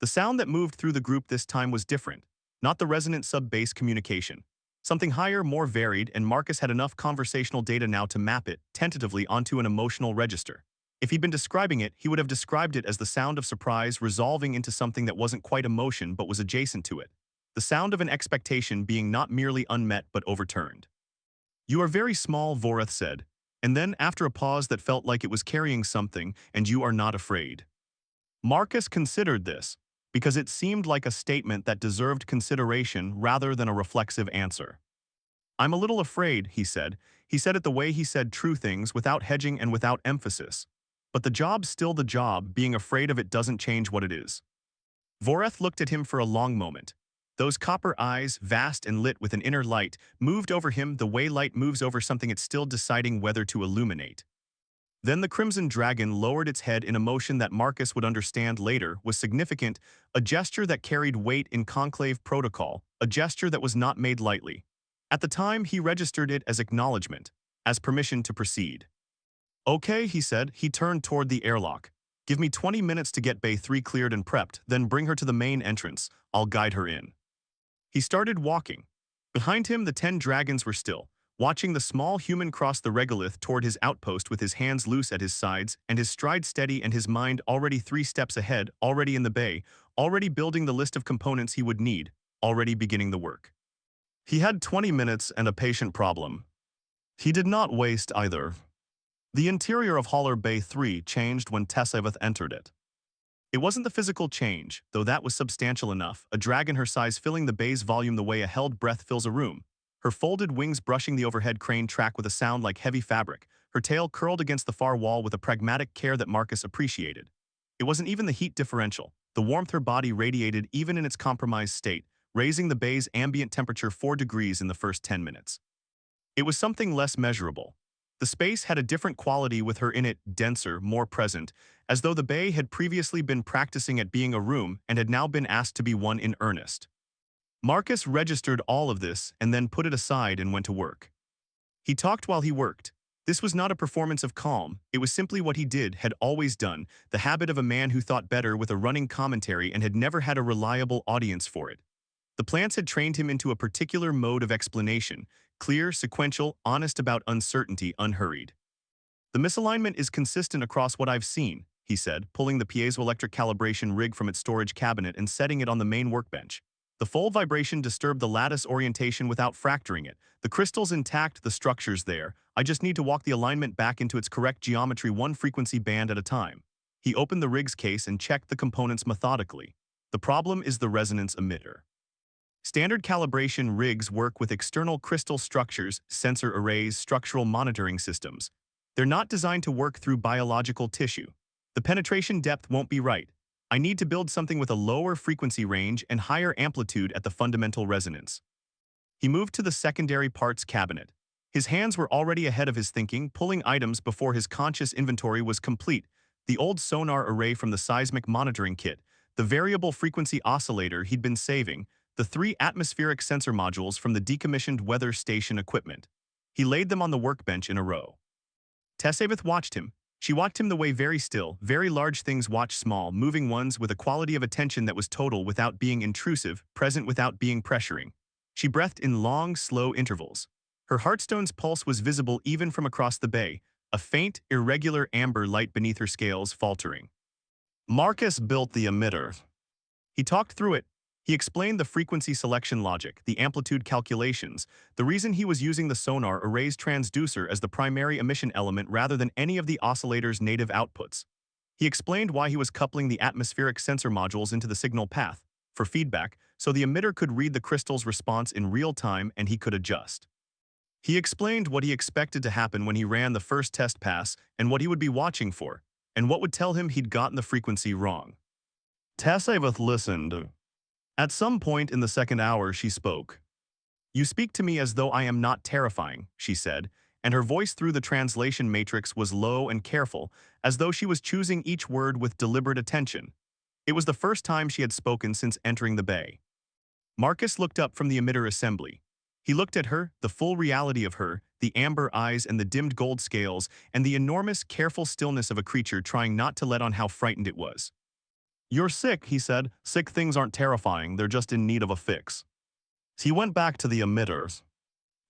The sound that moved through the group this time was different, not the resonant sub-bass communication. Something higher, more varied, and Marcus had enough conversational data now to map it, tentatively, onto an emotional register. If he'd been describing it, he would have described it as the sound of surprise resolving into something that wasn't quite emotion but was adjacent to it. The sound of an expectation being not merely unmet but overturned. You are very small, Vorath said, and then, after a pause that felt like it was carrying something, and you are not afraid. Marcus considered this, because it seemed like a statement that deserved consideration rather than a reflexive answer. I'm a little afraid, he said. He said it the way he said true things, without hedging and without emphasis. But the job's still the job, being afraid of it doesn't change what it is. Vorath looked at him for a long moment. Those copper eyes, vast and lit with an inner light, moved over him the way light moves over something it's still deciding whether to illuminate. Then the Crimson Dragon lowered its head in a motion that Marcus would understand later was significant, a gesture that carried weight in conclave protocol, a gesture that was not made lightly. At the time, he registered it as acknowledgement, as permission to proceed. Okay, he said. He turned toward the airlock. Give me 20 minutes to get Bay 3 cleared and prepped, then bring her to the main entrance. I'll guide her in. He started walking. Behind him, the 10 dragons were still, watching the small human cross the regolith toward his outpost with his hands loose at his sides and his stride steady and his mind already 3 steps ahead, already in the bay, already building the list of components he would need, already beginning the work. He had 20 minutes and a patient problem. He did not waste either. The interior of Hauler Bay 3 changed when Tessavath entered it. It wasn't the physical change, though that was substantial enough, a dragon her size filling the bay's volume the way a held breath fills a room, her folded wings brushing the overhead crane track with a sound like heavy fabric, her tail curled against the far wall with a pragmatic care that Marcus appreciated. It wasn't even the heat differential, the warmth her body radiated even in its compromised state, raising the bay's ambient temperature 4 degrees in the first 10 minutes. It was something less measurable. The space had a different quality with her in it, denser, more present, as though the bay had previously been practicing at being a room and had now been asked to be one in earnest. Marcus registered all of this and then put it aside and went to work. He talked while he worked. This was not a performance of calm, it was simply what he did, had always done, the habit of a man who thought better with a running commentary and had never had a reliable audience for it. The plants had trained him into a particular mode of explanation, clear, sequential, honest about uncertainty, unhurried. The misalignment is consistent across what I've seen, he said, pulling the piezoelectric calibration rig from its storage cabinet and setting it on the main workbench. The fold vibration disturbed the lattice orientation without fracturing it. The crystal's intact, the structure's there. I just need to walk the alignment back into its correct geometry one frequency band at a time. He opened the rig's case and checked the components methodically. The problem is the resonance emitter. Standard calibration rigs work with external crystal structures, sensor arrays, structural monitoring systems. They're not designed to work through biological tissue. The penetration depth won't be right. I need to build something with a lower frequency range and higher amplitude at the fundamental resonance. He moved to the secondary parts cabinet. His hands were already ahead of his thinking, pulling items before his conscious inventory was complete. The old sonar array from the seismic monitoring kit, the variable frequency oscillator he'd been saving, the 3 atmospheric sensor modules from the decommissioned weather station equipment. He laid them on the workbench in a row. Tessavath watched him. She watched him the way very still, very large things watch small, moving ones with a quality of attention that was total without being intrusive, present without being pressuring. She breathed in long, slow intervals. Her heartstone's pulse was visible even from across the bay, a faint, irregular amber light beneath her scales faltering. Marcus built the emitter. He talked through it. He explained the frequency selection logic, the amplitude calculations, the reason he was using the sonar array's transducer as the primary emission element rather than any of the oscillator's native outputs. He explained why he was coupling the atmospheric sensor modules into the signal path, for feedback, so the emitter could read the crystal's response in real time and he could adjust. He explained what he expected to happen when he ran the first test pass and what he would be watching for, and what would tell him he'd gotten the frequency wrong. Tessavith listened. At some point in the second hour, she spoke. "You speak to me as though I am not terrifying," she said, and her voice through the translation matrix was low and careful, as though she was choosing each word with deliberate attention. It was the first time she had spoken since entering the bay. Marcus looked up from the emitter assembly. He looked at her, the full reality of her, the amber eyes and the dimmed gold scales, and the enormous, careful stillness of a creature trying not to let on how frightened it was. "You're sick," he said. "Sick things aren't terrifying, they're just in need of a fix." He went back to the emitters.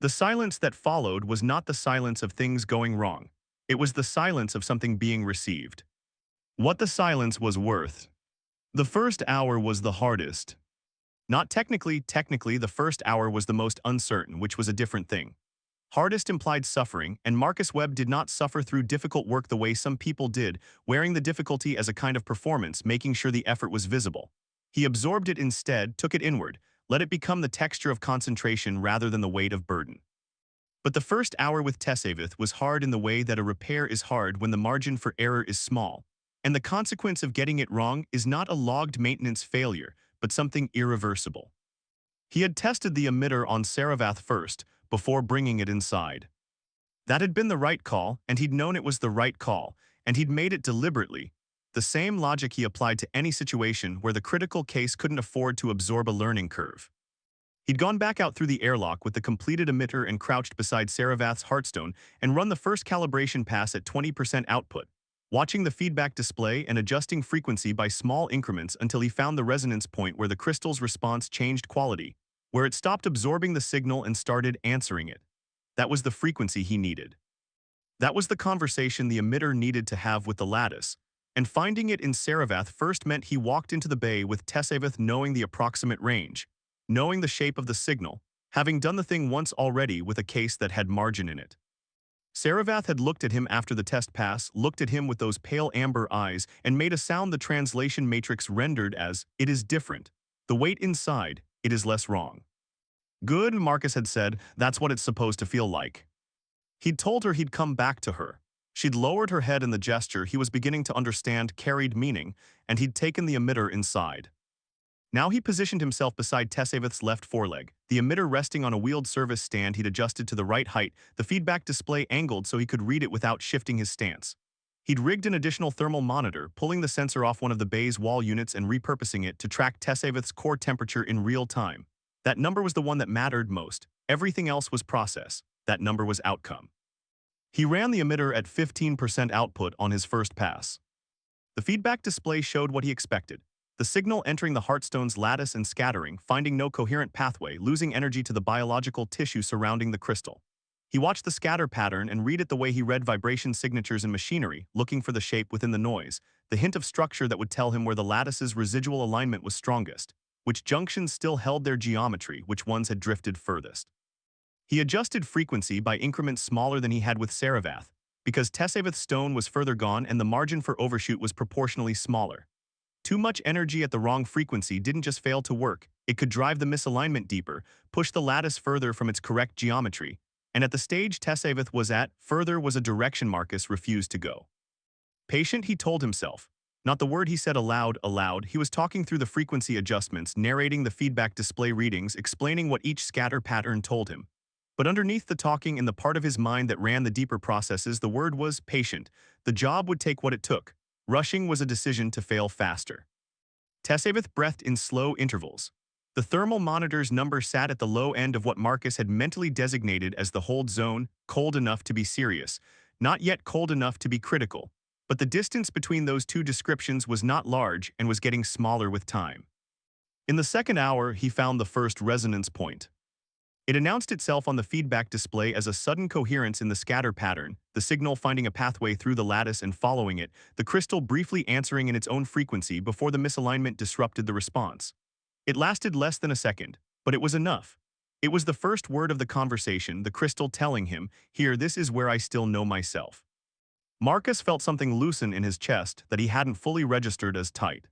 The silence that followed was not the silence of things going wrong. It was the silence of something being received. What the silence was worth. The first hour was the hardest. Not technically, the first hour was the most uncertain, which was a different thing. Hardest implied suffering, and Marcus Webb did not suffer through difficult work the way some people did, wearing the difficulty as a kind of performance, making sure the effort was visible. He absorbed it instead, took it inward, let it become the texture of concentration rather than the weight of burden. But the first hour with Tessavith was hard in the way that a repair is hard when the margin for error is small, and the consequence of getting it wrong is not a logged maintenance failure, but something irreversible. He had tested the emitter on Saravath first, before bringing it inside. That had been the right call, and he'd known it was the right call, and he'd made it deliberately. The same logic he applied to any situation where the critical case couldn't afford to absorb a learning curve. He'd gone back out through the airlock with the completed emitter and crouched beside Saravath's heartstone and run the first calibration pass at 20% output, watching the feedback display and adjusting frequency by small increments until he found the resonance point where the crystal's response changed quality, where it stopped absorbing the signal and started answering it. That was the frequency he needed. That was the conversation the emitter needed to have with the lattice, and finding it in Saravath first meant he walked into the bay with Tessavith knowing the approximate range, knowing the shape of the signal, having done the thing once already with a case that had margin in it. Saravath had looked at him after the test pass, looked at him with those pale amber eyes, and made a sound the translation matrix rendered as, "It is different. The weight inside, it is less wrong." "Good," Marcus had said, "that's what it's supposed to feel like." He'd told her he'd come back to her. She'd lowered her head in the gesture he was beginning to understand carried meaning, and he'd taken the emitter inside. Now he positioned himself beside Tessavith's left foreleg, the emitter resting on a wheeled service stand he'd adjusted to the right height, the feedback display angled so he could read it without shifting his stance. He'd rigged an additional thermal monitor, pulling the sensor off one of the bay's wall units and repurposing it to track Tessavith's core temperature in real time. That number was the one that mattered most. Everything else was process. That number was outcome. He ran the emitter at 15% output on his first pass. The feedback display showed what he expected. The signal entering the heartstone's lattice and scattering, finding no coherent pathway, losing energy to the biological tissue surrounding the crystal. He watched the scatter pattern and read it the way he read vibration signatures in machinery, looking for the shape within the noise, the hint of structure that would tell him where the lattice's residual alignment was strongest, which junctions still held their geometry, which ones had drifted furthest. He adjusted frequency by increments smaller than he had with Saravath, because Tessavith's stone was further gone and the margin for overshoot was proportionally smaller. Too much energy at the wrong frequency didn't just fail to work, it could drive the misalignment deeper, push the lattice further from its correct geometry, and at the stage Tessavith was at, further was a direction Marcus refused to go. Patient, he told himself. Not the word he said aloud, he was talking through the frequency adjustments, narrating the feedback display readings, explaining what each scatter pattern told him. But underneath the talking in the part of his mind that ran the deeper processes, the word was patient. The job would take what it took. Rushing was a decision to fail faster. Tessavith breathed in slow intervals. The thermal monitor's number sat at the low end of what Marcus had mentally designated as the hold zone, cold enough to be serious, not yet cold enough to be critical. But the distance between those two descriptions was not large and was getting smaller with time. In the second hour, he found the first resonance point. It announced itself on the feedback display as a sudden coherence in the scatter pattern, the signal finding a pathway through the lattice and following it, the crystal briefly answering in its own frequency before the misalignment disrupted the response. It lasted less than a second, but it was enough. It was the first word of the conversation, the crystal telling him, "Here, this is where I still know myself." Marcus felt something loosen in his chest that he hadn't fully registered as tight.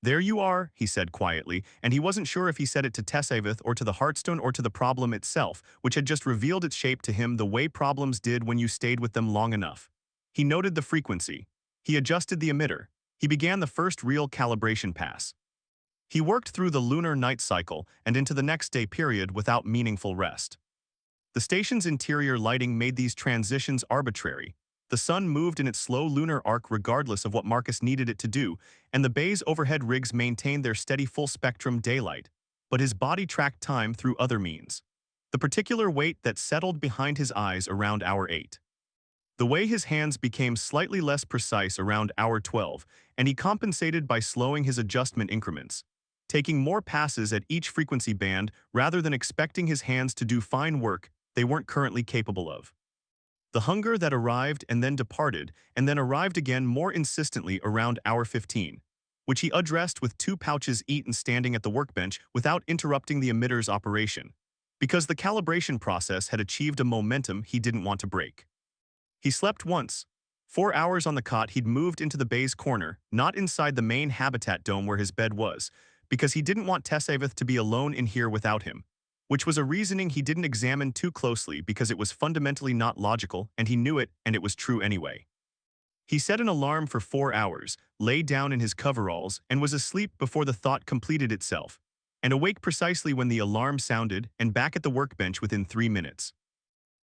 "There you are," he said quietly, and he wasn't sure if he said it to Tessavith or to the Heartstone or to the problem itself, which had just revealed its shape to him the way problems did when you stayed with them long enough. He noted the frequency. He adjusted the emitter. He began the first real calibration pass. He worked through the lunar night cycle and into the next day period without meaningful rest. The station's interior lighting made these transitions arbitrary. The sun moved in its slow lunar arc regardless of what Marcus needed it to do, and the bay's overhead rigs maintained their steady full-spectrum daylight. But his body tracked time through other means. The particular weight that settled behind his eyes around hour 8. The way his hands became slightly less precise around hour 12, and he compensated by slowing his adjustment increments, taking more passes at each frequency band rather than expecting his hands to do fine work they weren't currently capable of. The hunger that arrived and then departed, and then arrived again more insistently around hour 15, which he addressed with 2 pouches eaten standing at the workbench without interrupting the emitter's operation, because the calibration process had achieved a momentum he didn't want to break. He slept once. 4 hours on the cot. He'd moved into the bay's corner, not inside the main habitat dome where his bed was, because he didn't want Tessavith to be alone in here without him, which was a reasoning he didn't examine too closely because it was fundamentally not logical, and he knew it, and it was true anyway. He set an alarm for 4 hours, lay down in his coveralls, and was asleep before the thought completed itself, and awake precisely when the alarm sounded and back at the workbench within 3 minutes.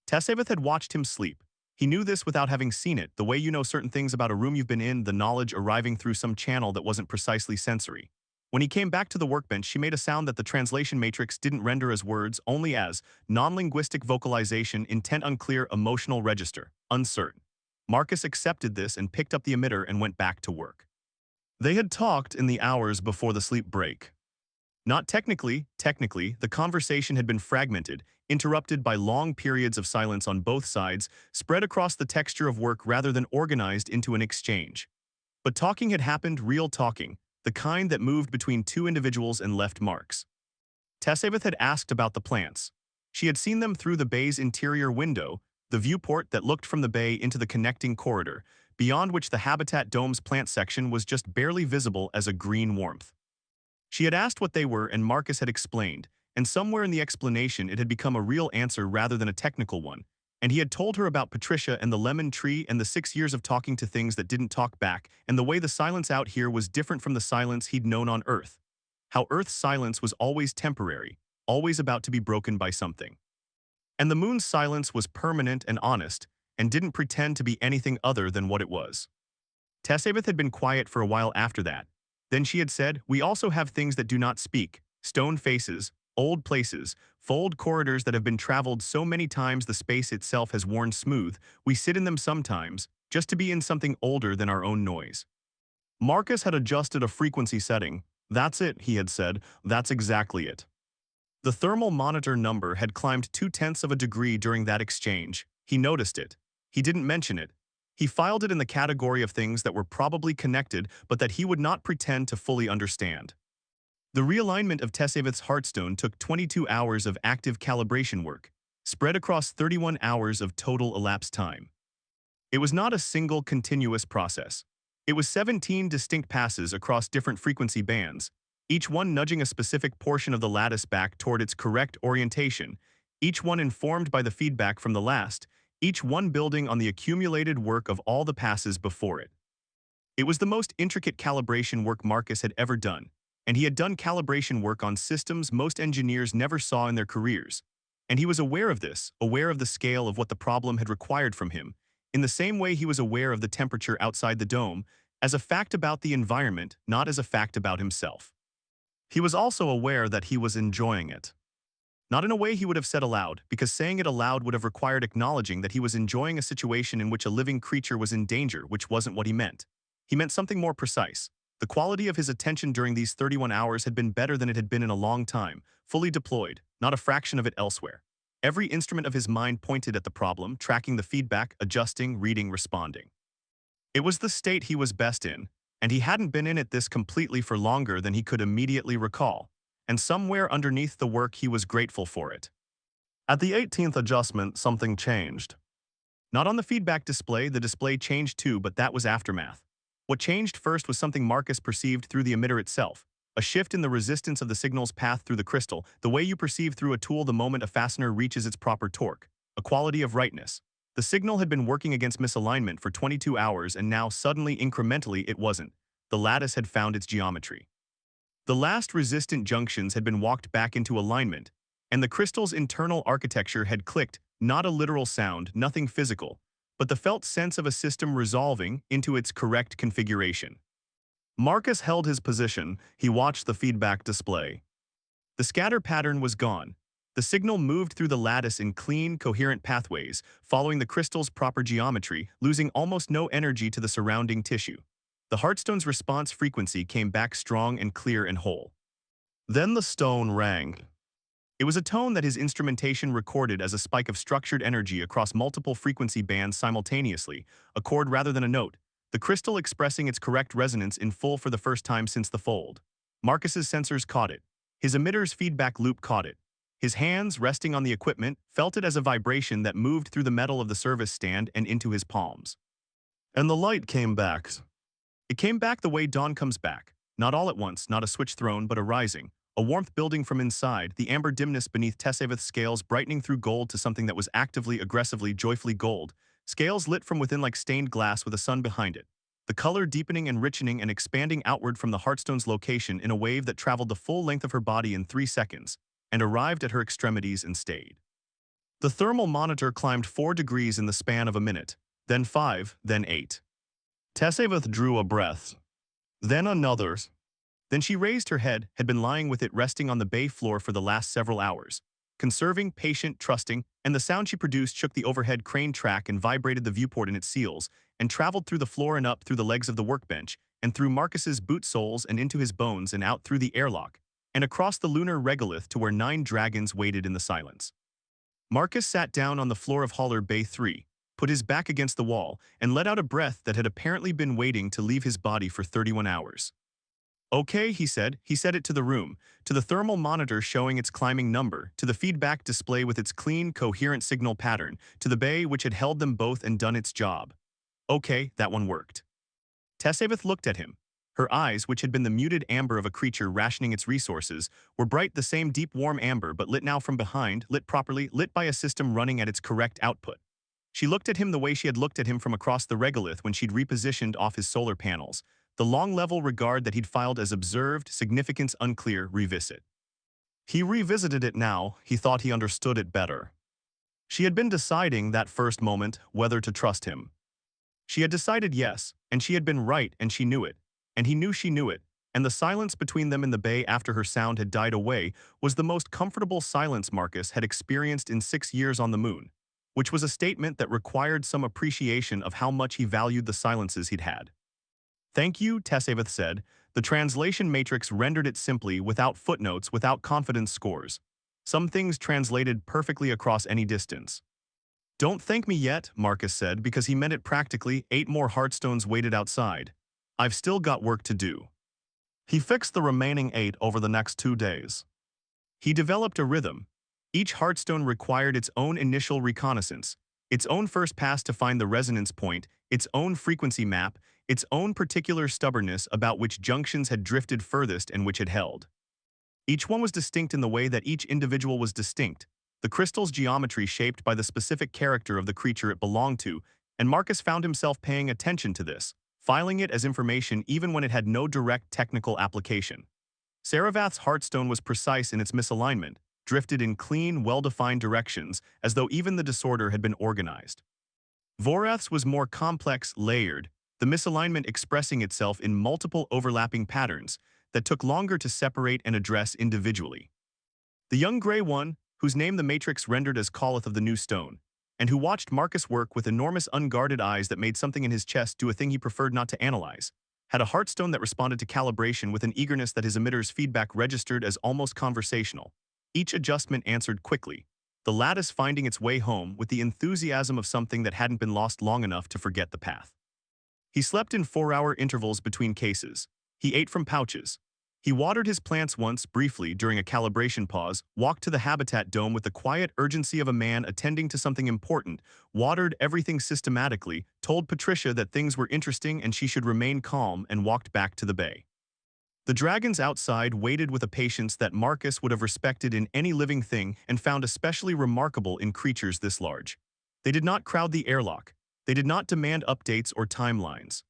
Tessavith had watched him sleep. He knew this without having seen it, the way you know certain things about a room you've been in, the knowledge arriving through some channel that wasn't precisely sensory. When he came back to the workbench, she made a sound that the translation matrix didn't render as words, only as non-linguistic vocalization, intent unclear, emotional register, uncertain. Marcus accepted this and picked up the emitter and went back to work. They had talked in the hours before the sleep break. Not technically, the conversation had been fragmented, interrupted by long periods of silence on both sides, spread across the texture of work rather than organized into an exchange. But talking had happened, real talking, the kind that moved between 2 individuals and left marks. Tessavith had asked about the plants. She had seen them through the bay's interior window, the viewport that looked from the bay into the connecting corridor, beyond which the habitat dome's plant section was just barely visible as a green warmth. She had asked what they were, and Marcus had explained, and somewhere in the explanation it had become a real answer rather than a technical one, and he had told her about Patricia and the lemon tree and the 6 years of talking to things that didn't talk back, and the way the silence out here was different from the silence he'd known on Earth. How Earth's silence was always temporary, always about to be broken by something. And the moon's silence was permanent and honest, and didn't pretend to be anything other than what it was. Tessavith had been quiet for a while after that. Then she had said, "We also have things that do not speak, stone faces, old places, fold corridors that have been traveled so many times the space itself has worn smooth, we sit in them sometimes, just to be in something older than our own noise." Marcus had adjusted a frequency setting. "That's it," he had said, "that's exactly it." The thermal monitor number had climbed 0.2 of a degree during that exchange. He noticed it. He didn't mention it. He filed it in the category of things that were probably connected but that he would not pretend to fully understand. The realignment of Tessavith's Heartstone took 22 hours of active calibration work, spread across 31 hours of total elapsed time. It was not a single continuous process. It was 17 distinct passes across different frequency bands, each one nudging a specific portion of the lattice back toward its correct orientation, each one informed by the feedback from the last, each one building on the accumulated work of all the passes before it. It was the most intricate calibration work Marcus had ever done, and he had done calibration work on systems most engineers never saw in their careers. And he was aware of this, aware of the scale of what the problem had required from him, in the same way he was aware of the temperature outside the dome, as a fact about the environment, not as a fact about himself. He was also aware that he was enjoying it. Not in a way he would have said aloud, because saying it aloud would have required acknowledging that he was enjoying a situation in which a living creature was in danger, which wasn't what he meant. He meant something more precise. The quality of his attention during these 31 hours had been better than it had been in a long time, fully deployed, not a fraction of it elsewhere. Every instrument of his mind pointed at the problem, tracking the feedback, adjusting, reading, responding. It was the state he was best in, and he hadn't been in it this completely for longer than he could immediately recall, and somewhere underneath the work he was grateful for it. At the 18th adjustment, something changed. Not on the feedback display, the display changed too, but that was aftermath. What changed first was something Marcus perceived through the emitter itself, a shift in the resistance of the signal's path through the crystal, the way you perceive through a tool the moment a fastener reaches its proper torque, a quality of rightness. The signal had been working against misalignment for 22 hours and now suddenly incrementally it wasn't. The lattice had found its geometry. The last resistant junctions had been walked back into alignment, and the crystal's internal architecture had clicked, not a literal sound, nothing physical, but the felt sense of a system resolving into its correct configuration. Marcus held his position. He watched the feedback display. The scatter pattern was gone. The signal moved through the lattice in clean, coherent pathways, following the crystal's proper geometry, losing almost no energy to the surrounding tissue. The Heartstone's response frequency came back strong and clear and whole. Then the stone rang. It was a tone that his instrumentation recorded as a spike of structured energy across multiple frequency bands simultaneously, a chord rather than a note, the crystal expressing its correct resonance in full for the first time since the fold. Marcus's sensors caught it. His emitter's feedback loop caught it. His hands, resting on the equipment, felt it as a vibration that moved through the metal of the service stand and into his palms. And the light came back. It came back the way dawn comes back. Not all at once, not a switch thrown, but a rising. A warmth building from inside, the amber dimness beneath Tessavith's scales brightening through gold to something that was actively, aggressively, joyfully gold. Scales lit from within like stained glass with a sun behind it. The color deepening and richening and expanding outward from the Heartstone's location in a wave that traveled the full length of her body in 3 seconds, and arrived at her extremities and stayed. The thermal monitor climbed 4 degrees in the span of a minute, then 5, then 8. Tessavith drew a breath. Then another. Then she raised her head, had been lying with it resting on the bay floor for the last several hours. Conserving, patient, trusting, and the sound she produced shook the overhead crane track and vibrated the viewport in its seals, and traveled through the floor and up through the legs of the workbench, and through Marcus's boot soles and into his bones and out through the airlock, and across the lunar regolith to where 9 dragons waited in the silence. Marcus sat down on the floor of Hauler Bay 3, put his back against the wall, and let out a breath that had apparently been waiting to leave his body for 31 hours. Okay, he said. He said it to the room, to the thermal monitor showing its climbing number, to the feedback display with its clean, coherent signal pattern, to the bay which had held them both and done its job. Okay, that one worked. Tessavith looked at him. Her eyes, which had been the muted amber of a creature rationing its resources, were bright the same deep warm amber but lit now from behind, lit properly, lit by a system running at its correct output. She looked at him the way she had looked at him from across the regolith when she'd repositioned off his solar panels, the long-level regard that he'd filed as observed, significance unclear, revisit. He revisited it now, he thought he understood it better. She had been deciding that first moment whether to trust him. She had decided yes, and she had been right and she knew it, and he knew she knew it, and the silence between them in the bay after her sound had died away was the most comfortable silence Marcus had experienced in 6 years on the moon, which was a statement that required some appreciation of how much he valued the silences he'd had. Thank you, Tessavith said. The translation matrix rendered it simply, without footnotes, without confidence scores. Some things translated perfectly across any distance. Don't thank me yet, Marcus said, because he meant it practically. 8 more Heartstones waited outside. I've still got work to do. He fixed the remaining 8 over the next 2 days. He developed a rhythm. Each Heartstone required its own initial reconnaissance, its own first pass to find the resonance point, its own frequency map, its own particular stubbornness about which junctions had drifted furthest and which had held. Each one was distinct in the way that each individual was distinct, the crystal's geometry shaped by the specific character of the creature it belonged to, and Marcus found himself paying attention to this, filing it as information even when it had no direct technical application. Saravath's Heartstone was precise in its misalignment, drifted in clean, well-defined directions, as though even the disorder had been organized. Vorath's was more complex, layered, the misalignment expressing itself in multiple overlapping patterns that took longer to separate and address individually. The young gray one, whose name the Matrix rendered as Calleth of the New Stone, and who watched Marcus work with enormous unguarded eyes that made something in his chest do a thing he preferred not to analyze, had a Heartstone that responded to calibration with an eagerness that his emitter's feedback registered as almost conversational. Each adjustment answered quickly, the lattice finding its way home with the enthusiasm of something that hadn't been lost long enough to forget the path. He slept in 4-hour intervals between cases. He ate from pouches. He watered his plants once, briefly, during a calibration pause, walked to the habitat dome with the quiet urgency of a man attending to something important, watered everything systematically, told Patricia that things were interesting and she should remain calm, and walked back to the bay. The dragons outside waited with a patience that Marcus would have respected in any living thing and found especially remarkable in creatures this large. They did not crowd the airlock. They did not demand updates or timelines.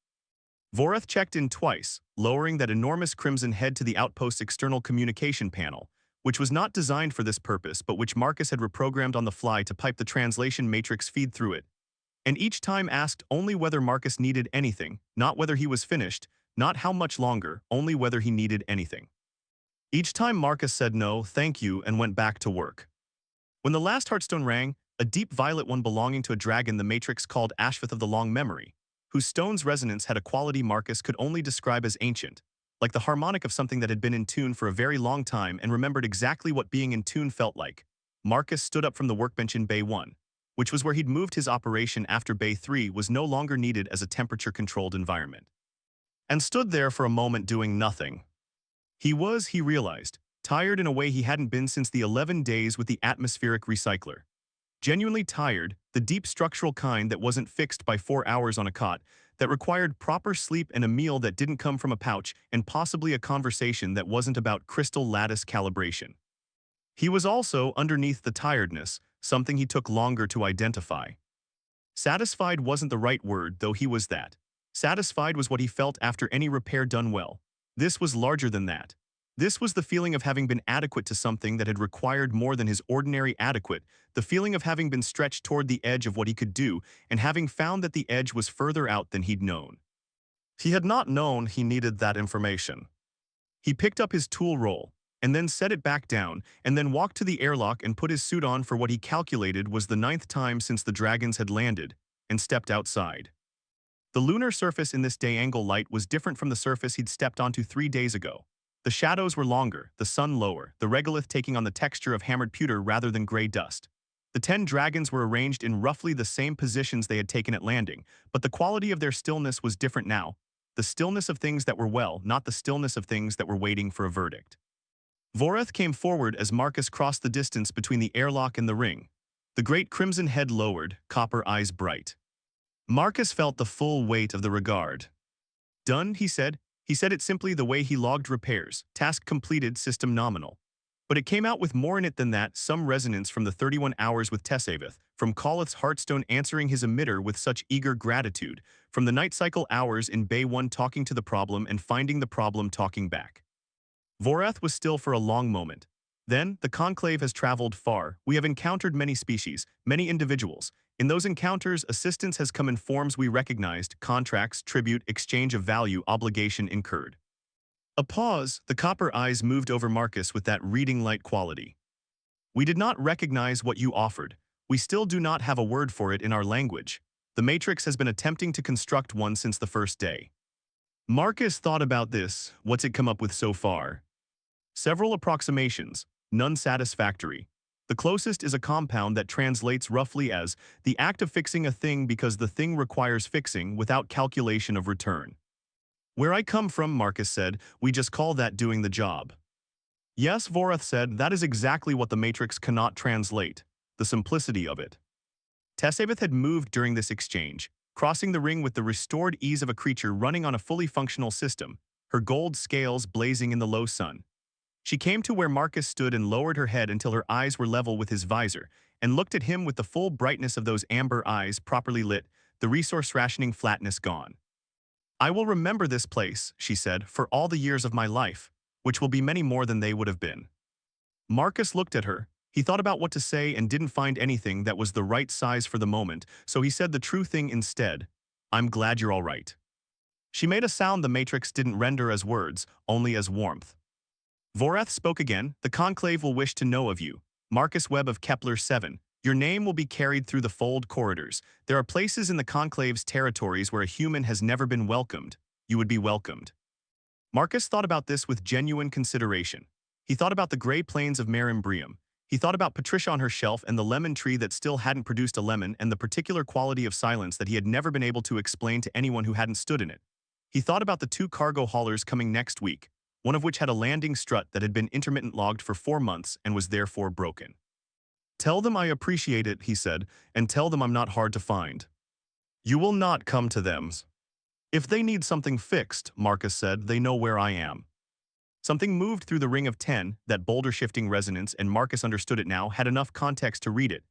Voreth checked in twice, lowering that enormous crimson head to the Outpost's external communication panel, which was not designed for this purpose but which Marcus had reprogrammed on the fly to pipe the translation matrix feed through it. And each time asked only whether Marcus needed anything, not whether he was finished, not how much longer, only whether he needed anything. Each time Marcus said no, thank you, and went back to work. When the last heartstone rang, a deep violet one belonging to a dragon the matrix called Ashvath of the Long Memory, whose stone's resonance had a quality Marcus could only describe as ancient, like the harmonic of something that had been in tune for a very long time and remembered exactly what being in tune felt like. Marcus stood up from the workbench in Bay 1, which was where he'd moved his operation after Bay 3 was no longer needed as a temperature-controlled environment, and stood there for a moment doing nothing. He realized, tired in a way he hadn't been since the 11 days with the atmospheric recycler. Genuinely tired, the deep structural kind that wasn't fixed by 4 hours on a cot, that required proper sleep and a meal that didn't come from a pouch, and possibly a conversation that wasn't about crystal lattice calibration. He was also, underneath the tiredness, something he took longer to identify. Satisfied wasn't the right word, though he was that. Satisfied was what he felt after any repair done well. This was larger than that. This was the feeling of having been adequate to something that had required more than his ordinary adequate, the feeling of having been stretched toward the edge of what he could do, and having found that the edge was further out than he'd known. He had not known he needed that information. He picked up his tool roll, and then set it back down, and then walked to the airlock and put his suit on for what he calculated was the 9th time since the dragons had landed, and stepped outside. The lunar surface in this day-angle light was different from the surface he'd stepped onto 3 days ago. The shadows were longer, the sun lower, the regolith taking on the texture of hammered pewter rather than gray dust. The 10 dragons were arranged in roughly the same positions they had taken at landing, but the quality of their stillness was different now. The stillness of things that were well, not the stillness of things that were waiting for a verdict. Voreth came forward as Marcus crossed the distance between the airlock and the ring. The great crimson head lowered, copper eyes bright. Marcus felt the full weight of the regard. Done, he said. He said it simply the way he logged repairs, task completed, system nominal. But it came out with more in it than that, some resonance from the 31 hours with Tessavith, from Callith's heartstone answering his emitter with such eager gratitude, from the night cycle hours in Bay 1 talking to the problem and finding the problem talking back. Voreth was still for a long moment. Then, the conclave has traveled far. We have encountered many species, many individuals. In those encounters, assistance has come in forms we recognized, contracts, tribute, exchange of value, obligation incurred. A pause, the copper eyes moved over Marcus with that reading light quality. We did not recognize what you offered. We still do not have a word for it in our language. The Matrix has been attempting to construct one since the first day. Marcus thought about this. What's it come up with so far? Several approximations, none satisfactory. The closest is a compound that translates roughly as the act of fixing a thing because the thing requires fixing without calculation of return. Where I come from, Marcus said, we just call that doing the job. Yes, Voreth said, that is exactly what the Matrix cannot translate, the simplicity of it. Tessavith had moved during this exchange, crossing the ring with the restored ease of a creature running on a fully functional system, her gold scales blazing in the low sun. She came to where Marcus stood and lowered her head until her eyes were level with his visor, and looked at him with the full brightness of those amber eyes properly lit, the resource-rationing flatness gone. I will remember this place, she said, for all the years of my life, which will be many more than they would have been. Marcus looked at her. He thought about what to say and didn't find anything that was the right size for the moment, so he said the true thing instead. I'm glad you're all right. She made a sound the Matrix didn't render as words, only as warmth. Voreth spoke again. The conclave will wish to know of you. Marcus Webb of Kepler 7. Your name will be carried through the fold corridors. There are places in the conclave's territories where a human has never been welcomed. You would be welcomed. Marcus thought about this with genuine consideration. He thought about the gray plains of Mare Imbrium. He thought about Patricia on her shelf and the lemon tree that still hadn't produced a lemon and the particular quality of silence that he had never been able to explain to anyone who hadn't stood in it. He thought about the 2 cargo haulers coming next week, one of which had a landing strut that had been intermittent logged for 4 months and was therefore broken. "Tell them I appreciate it," he said, "and tell them I'm not hard to find. You will not come to them. If they need something fixed," Marcus said, "they know where I am." Something moved through the ring of 10, that boulder-shifting resonance, and Marcus understood it now, had enough context to read it.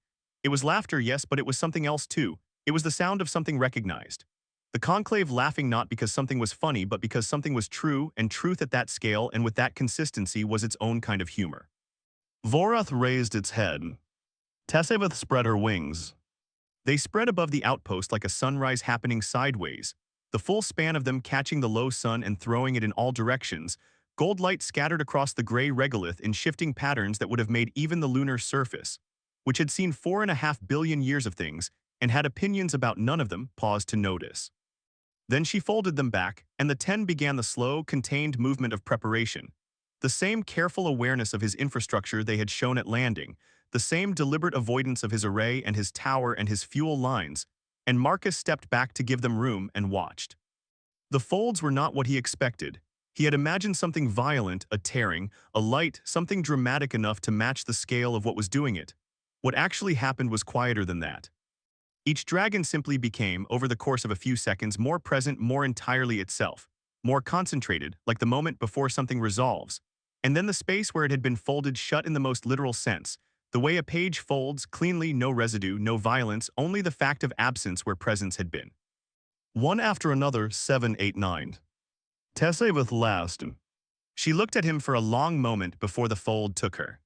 It was laughter, yes, but it was something else too. It was the sound of something recognized. The conclave laughing not because something was funny, but because something was true, and truth at that scale and with that consistency was its own kind of humor. Vorath raised its head. Tessavith spread her wings. They spread above the outpost like a sunrise happening sideways, the full span of them catching the low sun and throwing it in all directions. Gold light scattered across the gray regolith in shifting patterns that would have made even the lunar surface, which had seen 4.5 billion years of things and had opinions about none of them, pause to notice. Then she folded them back, and the 10 began the slow, contained movement of preparation. The same careful awareness of his infrastructure they had shown at landing, the same deliberate avoidance of his array and his tower and his fuel lines, and Marcus stepped back to give them room and watched. The folds were not what he expected. He had imagined something violent, a tearing, a light, something dramatic enough to match the scale of what was doing it. What actually happened was quieter than that. Each dragon simply became, over the course of a few seconds, more present, more entirely itself, more concentrated, like the moment before something resolves. And then the space where it had been folded shut in the most literal sense, the way a page folds, cleanly, no residue, no violence, only the fact of absence where presence had been. One after another, 7, 8, 9. Tessavith last. She looked at him for a long moment before the fold took her.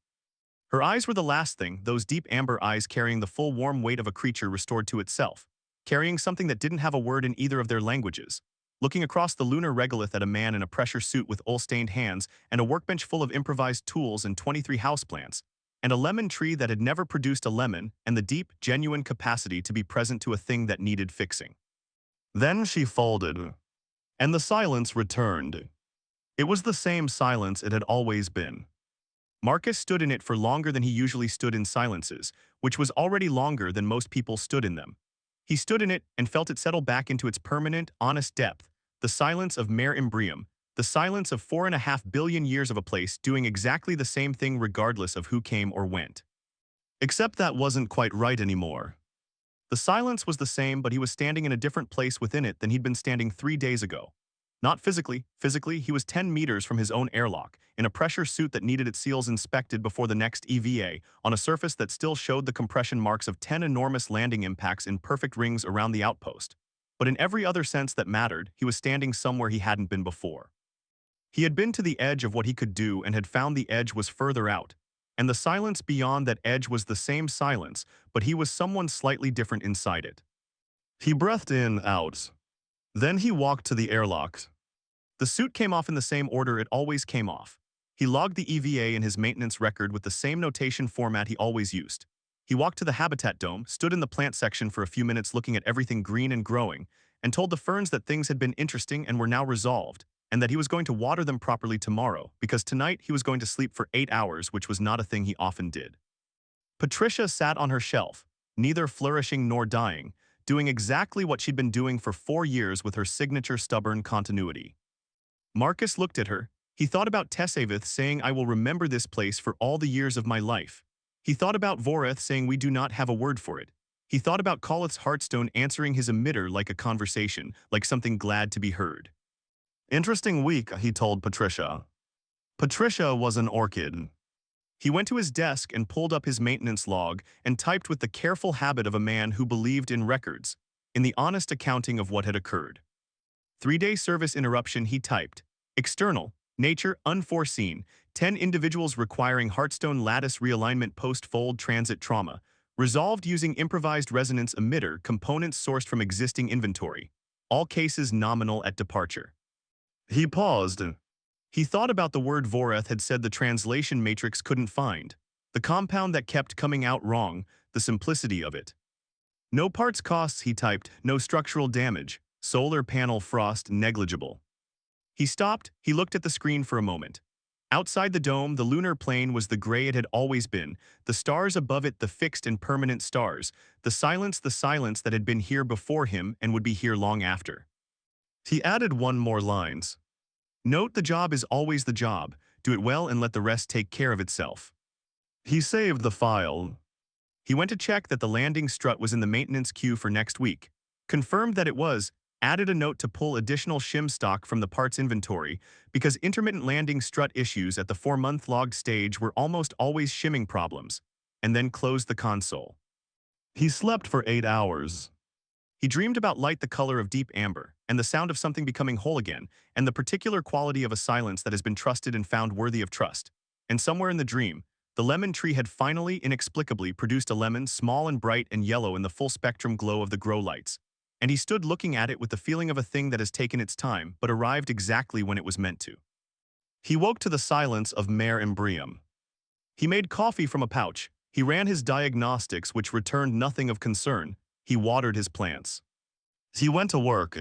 Her eyes were the last thing, those deep amber eyes carrying the full warm weight of a creature restored to itself, carrying something that didn't have a word in either of their languages, looking across the lunar regolith at a man in a pressure suit with oil-stained hands and a workbench full of improvised tools and 23 houseplants, and a lemon tree that had never produced a lemon, and the deep, genuine capacity to be present to a thing that needed fixing. Then she folded, and the silence returned. It was the same silence it had always been. Marcus stood in it for longer than he usually stood in silences, which was already longer than most people stood in them. He stood in it and felt it settle back into its permanent, honest depth, the silence of Mare Imbrium, the silence of 4.5 billion years of a place doing exactly the same thing regardless of who came or went. Except that wasn't quite right anymore. The silence was the same, but he was standing in a different place within it than he'd been standing 3 days ago. Not physically. Physically, he was 10 meters from his own airlock, in a pressure suit that needed its seals inspected before the next EVA, on a surface that still showed the compression marks of 10 enormous landing impacts in perfect rings around the outpost. But in every other sense that mattered, he was standing somewhere he hadn't been before. He had been to the edge of what he could do and had found the edge was further out, and the silence beyond that edge was the same silence, but he was someone slightly different inside it. He breathed in, out. Then he walked to the airlock. The suit came off in the same order it always came off. He logged the EVA in his maintenance record with the same notation format he always used. He walked to the habitat dome, stood in the plant section for a few minutes looking at everything green and growing, and told the ferns that things had been interesting and were now resolved, and that he was going to water them properly tomorrow, because tonight he was going to sleep for 8 hours, which was not a thing he often did. Patricia sat on her shelf, neither flourishing nor dying, doing exactly what she'd been doing for 4 years with her signature stubborn continuity. Marcus looked at her. He thought about Tessavith saying, "I will remember this place for all the years of my life." He thought about Vorath saying, "We do not have a word for it." He thought about Kolith's heartstone answering his emitter like a conversation, like something glad to be heard. "Interesting week," he told Patricia. Patricia was an orchid. He went to his desk and pulled up his maintenance log and typed with the careful habit of a man who believed in records, in the honest accounting of what had occurred. 3-day service interruption, he typed. External, nature, unforeseen, 10 individuals requiring Heartstone lattice realignment post-fold transit trauma, resolved using improvised resonance emitter components sourced from existing inventory. All cases nominal at departure. He paused. He thought about the word Vorath had said the translation matrix couldn't find, the compound that kept coming out wrong, the simplicity of it. No parts costs, he typed, no structural damage, solar panel frost negligible. He stopped, he looked at the screen for a moment. Outside the dome, the lunar plane was the gray it had always been, the stars above it the fixed and permanent stars, the silence that had been here before him and would be here long after. He added one more lines. Note the job is always the job, do it well and let the rest take care of itself. He saved the file. He went to check that the landing strut was in the maintenance queue for next week, confirmed that it was, added a note to pull additional shim stock from the parts inventory because intermittent landing strut issues at the 4-month logged stage were almost always shimming problems, and then closed the console. He slept for 8 hours. He dreamed about light the color of deep amber, and the sound of something becoming whole again, and the particular quality of a silence that has been trusted and found worthy of trust. And somewhere in the dream, the lemon tree had finally, inexplicably, produced a lemon small and bright and yellow in the full spectrum glow of the grow lights. And he stood looking at it with the feeling of a thing that has taken its time but arrived exactly when it was meant to. He woke to the silence of Mare Imbrium. He made coffee from a pouch. He ran his diagnostics, which returned nothing of concern. He watered his plants. He went to work.